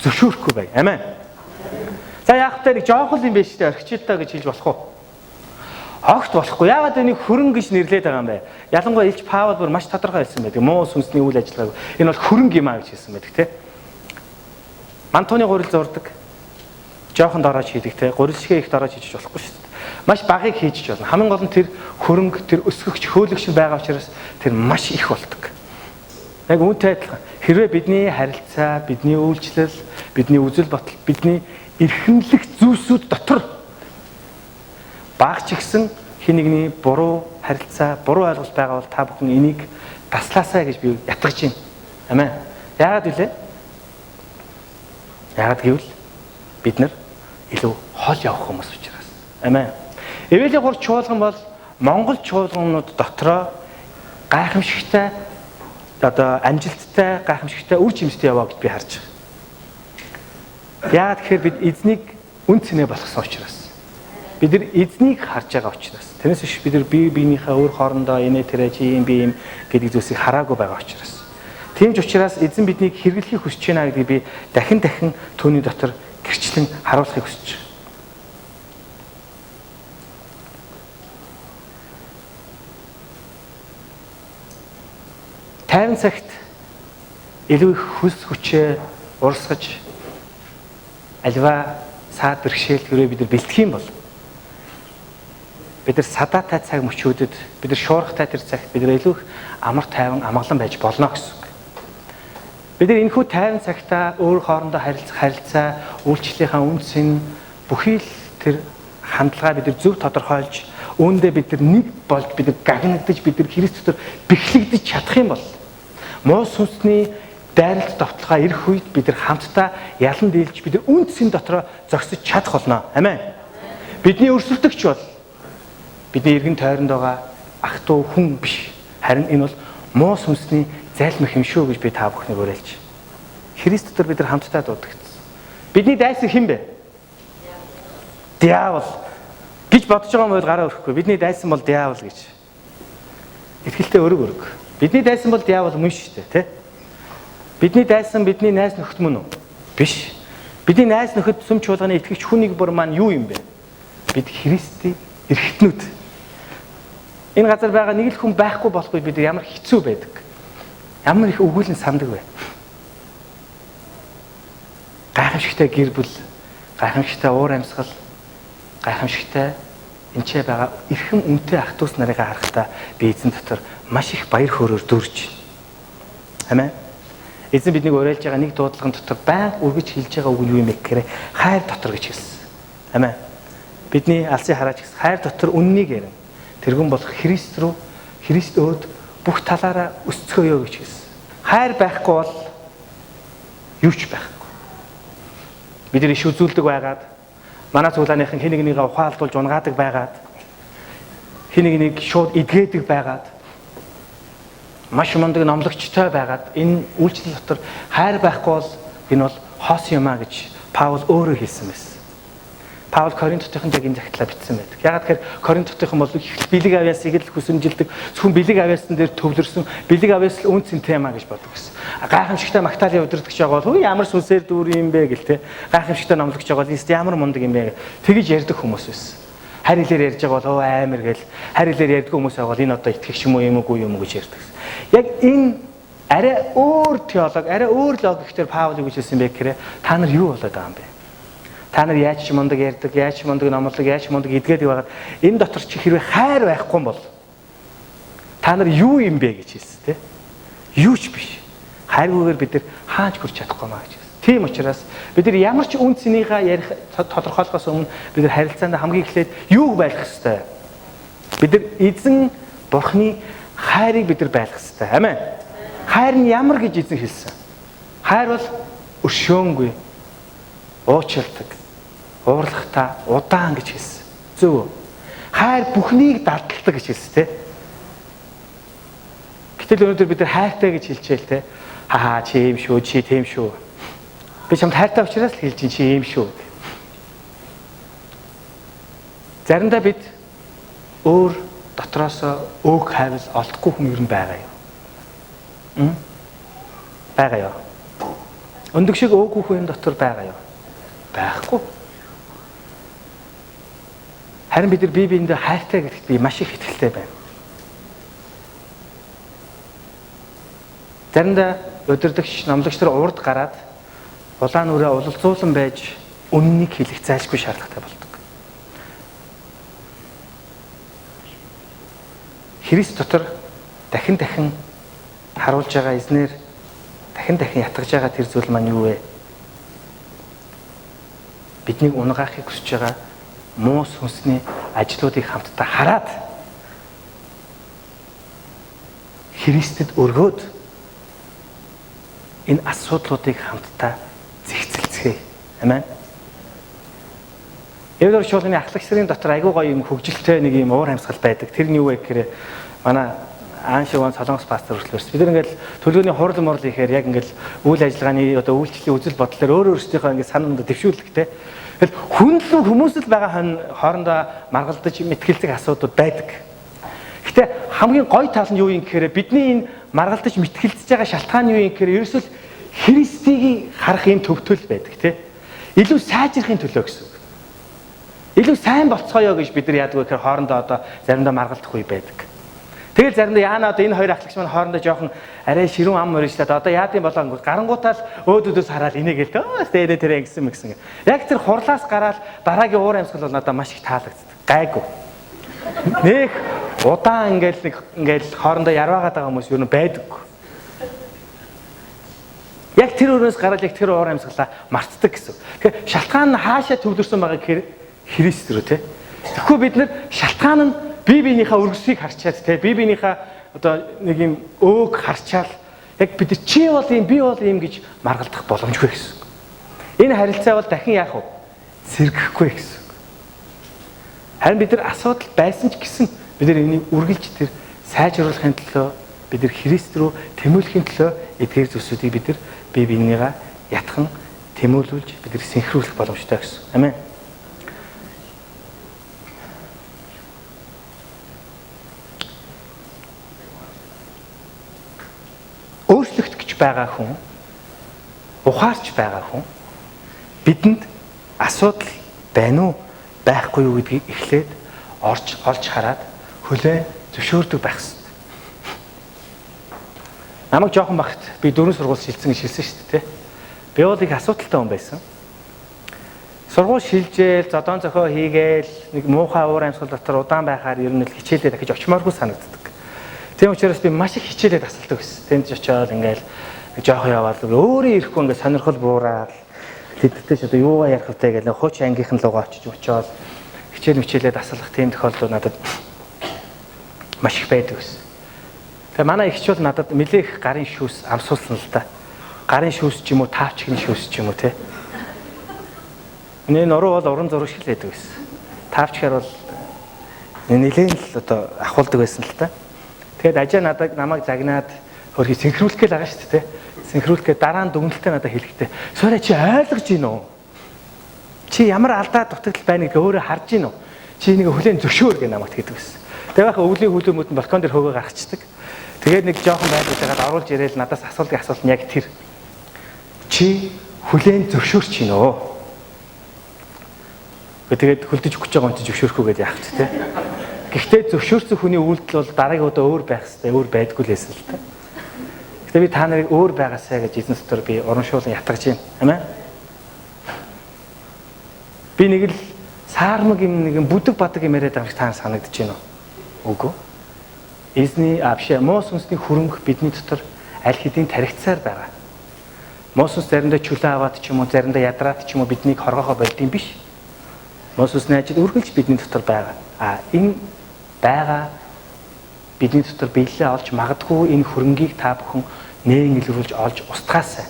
зөвшөөрөхгүй бай. Амен. За яах вэ? Нэг жоохон юм биш үү? Орхичлаа гэж хэлж болох уу? Огт болохгүй. Яагаад энийг хөрөн гэж нэрлээд байгаа юм бэ? Ялангуяа Илч Паул бүр маш тодорхой хэлсэн байдаг. Муу сүнсний үйл ажиллагааг энэ бол хөрөнгө юм аа гэж хэлсэн байдаг тийм. Мантууны гурил зурдаг. Жоохон дорож хийдэг тийм. Гурилшгээ их дорож хийж болохгүй шүү дээ. Маш багыг хийж болно. Хамгийн гол нь тэр хөрөнгө, тэр өсгөгч, хөөлөгч байгаа учраас тэр маш их болдог. Яг үүнтэй адилхан. Хэрвээ бидний харилцаа, бидний үйлчлэл, бидний үзэл бодол, бидний эрхэмлэх зүйлсүүд дотор багч гисэн хин нэгний буруу харилцаа, буруу ойлголт байгаа бол та бүхэн энийг таслаасаа гэж би ятгаж байна. Амен. Яагаад вэ? Яагаад гэвэл бид нар илүү хол явах хүмүүс учраас. Амен. Эвэлийн 3 чуулган бол Монгол чуулганууд дотроо гайхамшигтай одоо амжилттай, гайхамшигтай үр жимстэй яваа гэж би харж байгаа. Яагаад тэгэхээр бид эзнийг үн цэнэ болгосон учраас. Бид нар эзнийг харж байгаа учраас. Тэрнээс биш бид нар бие биенийхээ өөр хоорондоо инээ тэрэ чи юм би юм гэдэг зүйлсийг хараагүй байгаа учраас. Тийм ч учраас эзэн биднийг хэрэглэхийг хүсэж байна гэдгийг би дахин түүний дотор гэрчлэн харуулахыг хүсэж байна. Тайван цагт илүү их хүс хүчээ урсгаж альва саад бэрхшээл хэрэг бид нар бэлтгэх юм бол бид нар садаатай цаг мөчүүдэд бид нар шуурхтай тэр цагт бид нар илүү их амар тайван амгалан байж болно гэсэн үг. Бид нар энэхүү тайван цагтаа өөр хоорондоо харилцаа, үйлчлэлийнхаа үнцэн бүхий л тэр хандлагаа бид нар зөв тодорхойлж үүндээ бид нар нэг болж бид нар гагнагдаж бид нар Христ дотор бэхлэгдэж чадах юм бол муу сүнсний дайралт довтлогоо ирэх үед бид нар хамтдаа ялан дийлж бид нар үнцэн дотроо зогсож чадах болно. Амен. Бидний өрсөлдөгч бол бидний эргэн тойронд байгаа ах トゥ хүн биш. Харин энэ бол муу сүнсний зайлмах юм шүү гэж би та бүхнийг уриалж. Христ дотор бид нар хамтдаа дуудагдсан. Бидний дайсан хэн бэ? Диавол гэж бодож байгаа юм бол гараа өрөхгүй. Бидний дайсан бол диавол гэж. Итгэлтэй өрөг. Бидний дайсан бол диавол мөн шүү дээ, тэ? Бидний дайсан бидний найз нөхд мөн үү? Биш. Бидний найз нөхөд сүм чуулганы итгэгч хүнийг бүр маань юу юм бэ? Бид Христийн эрхтнүүд. Энэ газар байгаа нэг л хүн байхгүй болохгүй бид ямар хэцүү байдаг. Ямар их өгүүлэн сандаг вэ? Гайхамшигтай гэр бүл, гайхамшигтай уур амьсгал, гайхамшигтай энчээ байгаа эрхэм үнэтэй ах トゥ ус нарыг харахтаа би эзэн дотор маш их баяр хөөрөөр дүрж байна. Амен. Эзэн биднийг уриалж байгаа нэг дуудлагын дотор байнга үргэж хэлж байгаа үг нь юу юм бэ гэхээр хайр дотор гэж хэлсэн. Амен. Бидний алсын хараач гэсэн хайр дотор үннийг ярина. Тэргэн болох Христ рүү, Христ өөд бүх талаараа өсцгөөё гэж хэлсэн. Хайр байхгүй бол юу ч байхгүй. Бид нар иш үзүүлдэг байгаад манай цуглааныхан хин нэгнийгээ ухаалдуулж унгаадаг байгаад хин нэгнийг шууд эдгээдэг байгаад маш мундаг номлогчтой байгаад энэ үйлчлэл дотор хайр байхгүй бол энэ бол хоос юм а гэж Паул өөрөө хэлсэн байсан. Паул Коринтотын яг энэ захидлаа бичсэн байдаг. Ягаад гэхээр Коринтотын бол их бэлэг авьяасыг л хүсэмжилдэг. Зөвхөн бэлэг авьяасан дээр төвлөрсөн бэлэг авьяас л үнцэн тема гэж боддог гэсэн. Гайхамшигтай Магдалины удирдагч байгаа бол ямар сүнсээр дүүр юм бэ гэл те. Гайхамшигтай номлогч байгаа бол ямар мундаг юм бэ тэгэж ярьдаг хүмүүс байсан. Харь хэлээр ярьж байгаа бол амар гэл харь хэлээр ярьдаг хүмүүс байгаа бол энэ одоо итгэх юм уу юм уу юм уу гэж ярьдаг. Яг энэ арай өөр теолог, арай өөр логикээр Паул юу гэж хэлсэн бэ гэхээр та нар юу болоод байгаа юм бэ? Та нар яаж ч мундаг ярьдаг, яаж ч мундаг номлог, яаж ч мундаг эдгээд байгаад энэ дотор чи хэрвээ хайр байхгүй юм бол та нар юу юм бэ гэж хэлсэн тийм. Юу ч биш. Хайргүйгээр бид нар хааж хүрч чадахгүй маа гэж. Тийм учраас бид нар ямар ч үн цэнийгээ ярих тодорхойлохоос өмнө бид нар харилцаанд хамгийн эхлээд юуг байлгах ёстой? Бид нар эзэн Бурхны хайрыг бид нар байлгах ёстой. Амен. Хайр нь ямар гэж эзэн хэлсэн? Хайр бол өршөөнгүй, уучлалдаг, уурлахтай, удаан гэж хэлсэн. Зөв үү? Хайр бүхнийг дардалдаг гэж хэлсэн тийм. Гэтэл өнөөдөр бид нар хайртай гэж хэлчихэл те. Хаа чи юм шүү, чи тийм шүү. Би чамд хайртай учраас л хэлж чинь чи юм шүү. Заримдаа бид өөр дотроос өөх хайвал олдохгүй хүн ер нь байгаа юу? Байгаа юу? Өндөг шиг өөгүй хүн дотор байгаа юу? Байхгүй. Харин бид нар бие биендээ хайртай гэдэгт би маш их итгэлтэй байна. Заримдаа удирдагч, номлогч нар урд гараад улаан нүрээ улалцуулан байж үннийг хэлэх зайлшгүй шаардлагатай болдог. Христ дотор дахин харуулж байгаа эзнэр дахин ятгаж байгаа тэр зүйл маань юу вэ? Биднийг унгаахыг хүсэж байгаа муу сүнсний ажлуудыг хамтдаа хараад Христэд өргөөд энэ асуудлуудыг хамтдаа зэгцэлцгээе. Амен. Эвдэр шуулгын ахлагч сэрийн дотор айгүй гоё юм хөгжилтэй нэг юм уур амьсгал байдаг. Тэр нь юу вэ гэхээр манай Ааншиван Солонгос пастор хөтлөөс бид нар ингээл төлөвлөгөөний хурал морл ихээр яг ингээл үйл ажиллагааны одоо үйлчлэлийн үзэл бодлоор өөрөөсдийнхөө ингээд санаанд дэвшүүлэхтэй. Тэгэл хүнлэн хүмүүс л байгаа хоорондоо маргалдаж мэтгэлцэх асуудууд байдаг. Гэтэ хамгийн гоё тал нь юу юм гэхээр бидний энэ маргалдаж мэтгэлцэж байгаа шалтгаан юу юм гэхээр ерөөсөл Христийг харах юм төвтөл байдаг тий. Илүү сайжрахын төлөө гэсэн. Илүү сайн болцгоё гэж бид нар яадаг вэ гэхээр хоорондоо одоо заримдаа маргалдах үе байдаг. Тэгэл заримдаа яана одоо энэ хоёр ахлагч маань хоорондоо жоохон арай ширүүн ам мөрөжлээд одоо яад юм болоо гарангуутаал өөдөөс хараад инээгээл тээ тэр ингэсэн мэгсэн. Яг тэр хурлаас гараад дараагийн уур амьсгал бол надад маш их таалагддаг. Гайгүй. Нэх удаан ингээл хоорондоо ярваагаад байгаа хүмүүс юу н байдаггүй. Яг тэр өрөөс гараад яг тэр уур амьсгалаа мартдаг гэсэн. Тэгэхээр шалтгаан нь хаашаа төвлөрсөн байгаа гэхээр Христ рүү тий. Тэгэхгүй бид нар шалтгаан нь бие биенийхээ өргөсийг харчаад тий бие биенийхээ одоо нэг юм өөг харчаал яг бид чи бол юм би бол юм гэж маргалдах боломжгүй гэсэн. Энэ харилцаа бол дахин яах вэ? Сэргэхгүй гэсэн. Харин бид нар асуудал байсан ч гэсэн бид нар энийг үргэлж тэр сайжруулахын төлөө бид нар Христ рүү тэмүүлэхийн төлөө эдгээр зүйлсүүдийг бид нар бие биенийгээ ятхан тэмүүлүүлж бид нар синхруулах боломжтой гэсэн. Амен. Өөрчлөгдөх гэж байгаа хүн, ухаарч байгаа хүн бидэнд асуудал байна уу, байхгүй юу гэдгийг эхлээд олж хараад хүлээн зөвшөөрдөг байх хэрэгтэй. Намайг жоохон багт би 4 сургууль шилжсэн гэж хэлсэн шүү дээ. Би бол их асуудалтай хүн байсан. Сургууль шилжээл, зодон зохио хийгээл нэг муухай уур амьсгал дотор удаан байхаар ер нь л хичээлээ дахиж очимооргүй санагддаг. Тийм учраас би маш их хичээлээ тасалдаг байсан. Тэнд ч очиод ингээл жоох яваал өөрөө ирэхгүй ингээд сонирхол буураад тэдтэй ч одоо юугаа ярих вэ гэж хуучин ангийнхан лугаа очиж очиод хичээлээ тасалах тийм тохиолдол надад маш их байдаг байсан. Тэгээ манай ихч бол надад нэлээх гарын шүүс амсуулсан л да. Гарын шүүс ч юм уу, таавчгийн шүүс ч юм уу те. Энэ нуруу бол уран зураг шиг л байдаг байсан. Таавчгаар бол нэлээд л одоо ахуулдаг байсан л да. Тэгээд ажаа намайг загнаад хөрхи синхруулах гээл байгаа шүү дээ те. Синхруулах дараа нь дүгнэлтээ надад хэлэхдээ "Соря чи ойлгож гин үү? Чи ямар алдаа дутагдал байна гэдгийг өөрөө харж гин үү? Чи нэг хүлэн зөвшөөр" гэж намайг хэлдэг байсан. Тэгээ баха өвлийн хүлэмжүүд нь балкон дээр хөөгөө гаргацдаг. Тэгээд нэг жоохон байгаад оруулж ирээл надаас асуулт нь яг тэр. Чи хүлэн зөвшөөрч гин үү? Тэгээд хөлдөж өгч байгаа юм чи зөвшөөрөхгүй гэж яах вэ те. Гэхдээ зөвшөөрсөн хүний үйлдэл бол дараагийн удаа өөр байх хэрэгтэй, өөр байдгүй л байсан л та. Гэхдээ би та нарыг өөр байгаасаа гэж эзэн дотор би урамшуулан ятгаж байна. Амин. Би нэг л саармаг юм нэг бүдэг бадаг юм яриад байгаа шиг та санагдаж байна уу? Үгүй. Эзний авшаа муу сүнсний хөрөнгө бидний дотор аль хэдийн таригцсаар байгаа. Муу сүнс заримдаа чөлөө аваад ч юм уу, заримдаа ядраад ч юм уу биднийг хоргохоо болдсон биш. Муу сүнсний ажил үргэлж бидний дотор байгаа. Энэ байгаа бидний дотор биелэлээ олж магадгүй энэ хөрөнгийг та бүхэн нээн илрүүлж олж устгаасаа.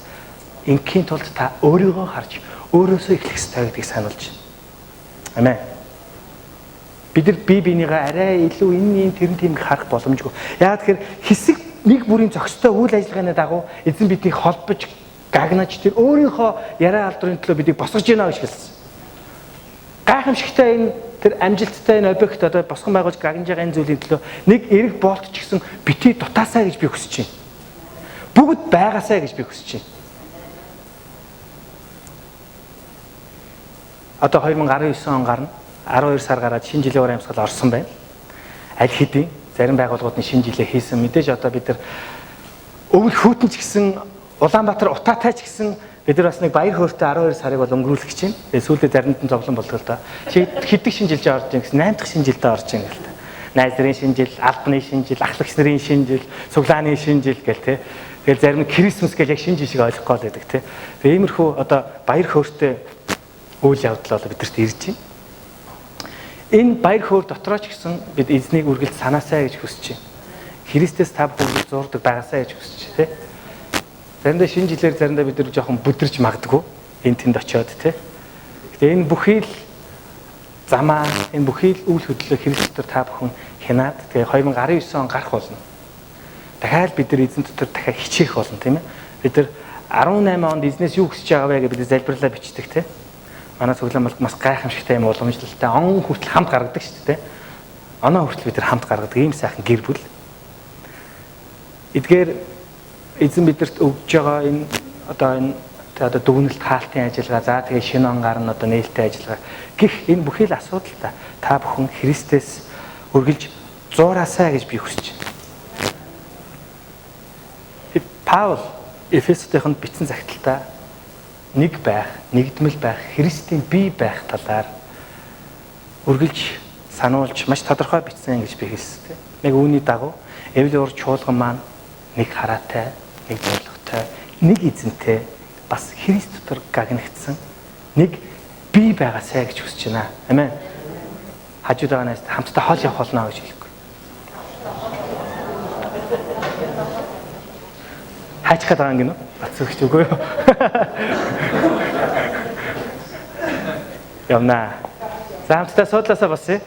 Ингийн тулд та өөрийгөө харж өөрөөсөө эхлэх ёстой гэдгийг сануулж байна. Амен. Бид нар бие бинийгээ арай илүү энэ тэрэн тийм харах боломжгүй. Яагаад тэгэхээр хэсэг нэг бүрийн зохистой үйл ажиллагааны дагуу эзэн биднийг холбож гагнаж тэр өөрийнхөө яриа алдрын төлөө бидийг босгож гинэ гэж хэлсэн. Гайхамшигтай энэ тэр амжилттай энэ объект одоо босгон байгуулж гагнаж байгаа энэ зүйлийн төлөө нэг эрэг болт ч гэсэн бити дутаасаа гэж би хүсэж байна. Бүгд байгаасаа гэж би хүсэж байна. Одоо 2019 он гарна. 12 сар гараад шинэ жилийн уран амьсгал орсон байна. Аль хэдийн зарим байгууллагуудын шинэ жилээ хийсэн. Мэдээж одоо бид нар өвөл хүүтэн ч гэсэн Улаанбаатар утаатай ч гэсэн бид нар бас нэг баяр хөөртэй 12 сарыг бол өнгөрүүлэх гэж байна. Тэгээ сүүлдээ заримд нь зовлон болдог л да. Хэддэг шинэ жилдээ орж ийн гэсэн 8 дахь шинэ жилдээ орж ийн гэл та. Найз нарын шинэ жил, албаны шинэ жил, ахлагч нарын шинэ жил, цуглааны шинэ жил гэл те. Тэгэл зарим нь Крисмас гэл яг шинэ жил шиг ойлгох гол байдаг те. Тэгээ иймэрхүү одоо баяр хөөртэй үйл явдал бол бидэрт ирж байна. Энэ баяр хөөр дотроо ч гэсэн бид эзнийг үргэлж санаасаа гэж хүсэж байна. Христэс та бүхэн зурдаг байгаасаа гэж хүсэж байна, тэ. Заримдаа шинэ жилээр заримдаа бид нар жоохон бүдэрч магадгүй энэ тэнд очиод, тэ. Гэтэ энэ бүхий л замаа, энэ бүхий л үйл хөдлөлөө Христээр та бүхэн хянаад тэгээ 2019 он гарах болно. Дахиад бид нар эзэн дотор дахиад хичээх болно, тийм ээ. Бид нар 18 онд эзнээс юу хүсэж байгаа вэ гэж бид залбирлаа бичдэг, тэ. Манай цуглаан бол бас гайхамшигтай юм уламжлалтай он хүртэл хамт гаргадаг шүү дээ. Оноо хүртэл бид нар хамт гаргадаг ийм сайхан гэр бүл. Эдгээр эзэн бидэрт өгж байгаа энэ одоо дүгнэлт хаалтын ажиллагаа, за тэгээ шинэ он гарна одоо нээлттэй ажиллагаа гэх энэ бүхий л асуудалтай та бүхэн Христэс үргэлж зуураасаа гэж би хүсэж байна. Паул Эфесотынд бичсэн загталтаа нэг байх, нэгдмэл байх, Христийн бие байх талаар үргэлж сануулж маш тодорхой бичсэн гэж би хэлсэн. Нэг үүний дагуу эвлэн ур чуулган маань нэг хараатай, нэг зоригтой, нэг эзэнтэй бас Христ дотор гагнагдсан нэг бие байгаасаа гэж хүсэж байна. Амен. Хажууд байгаа нас хамтдаа хоол явах болно гэж хэлэхгүй. Хаач гэдэг юм гинөө? Бацгч үгүй юу? Явна. За хамтдаа суудлаасаа босъё.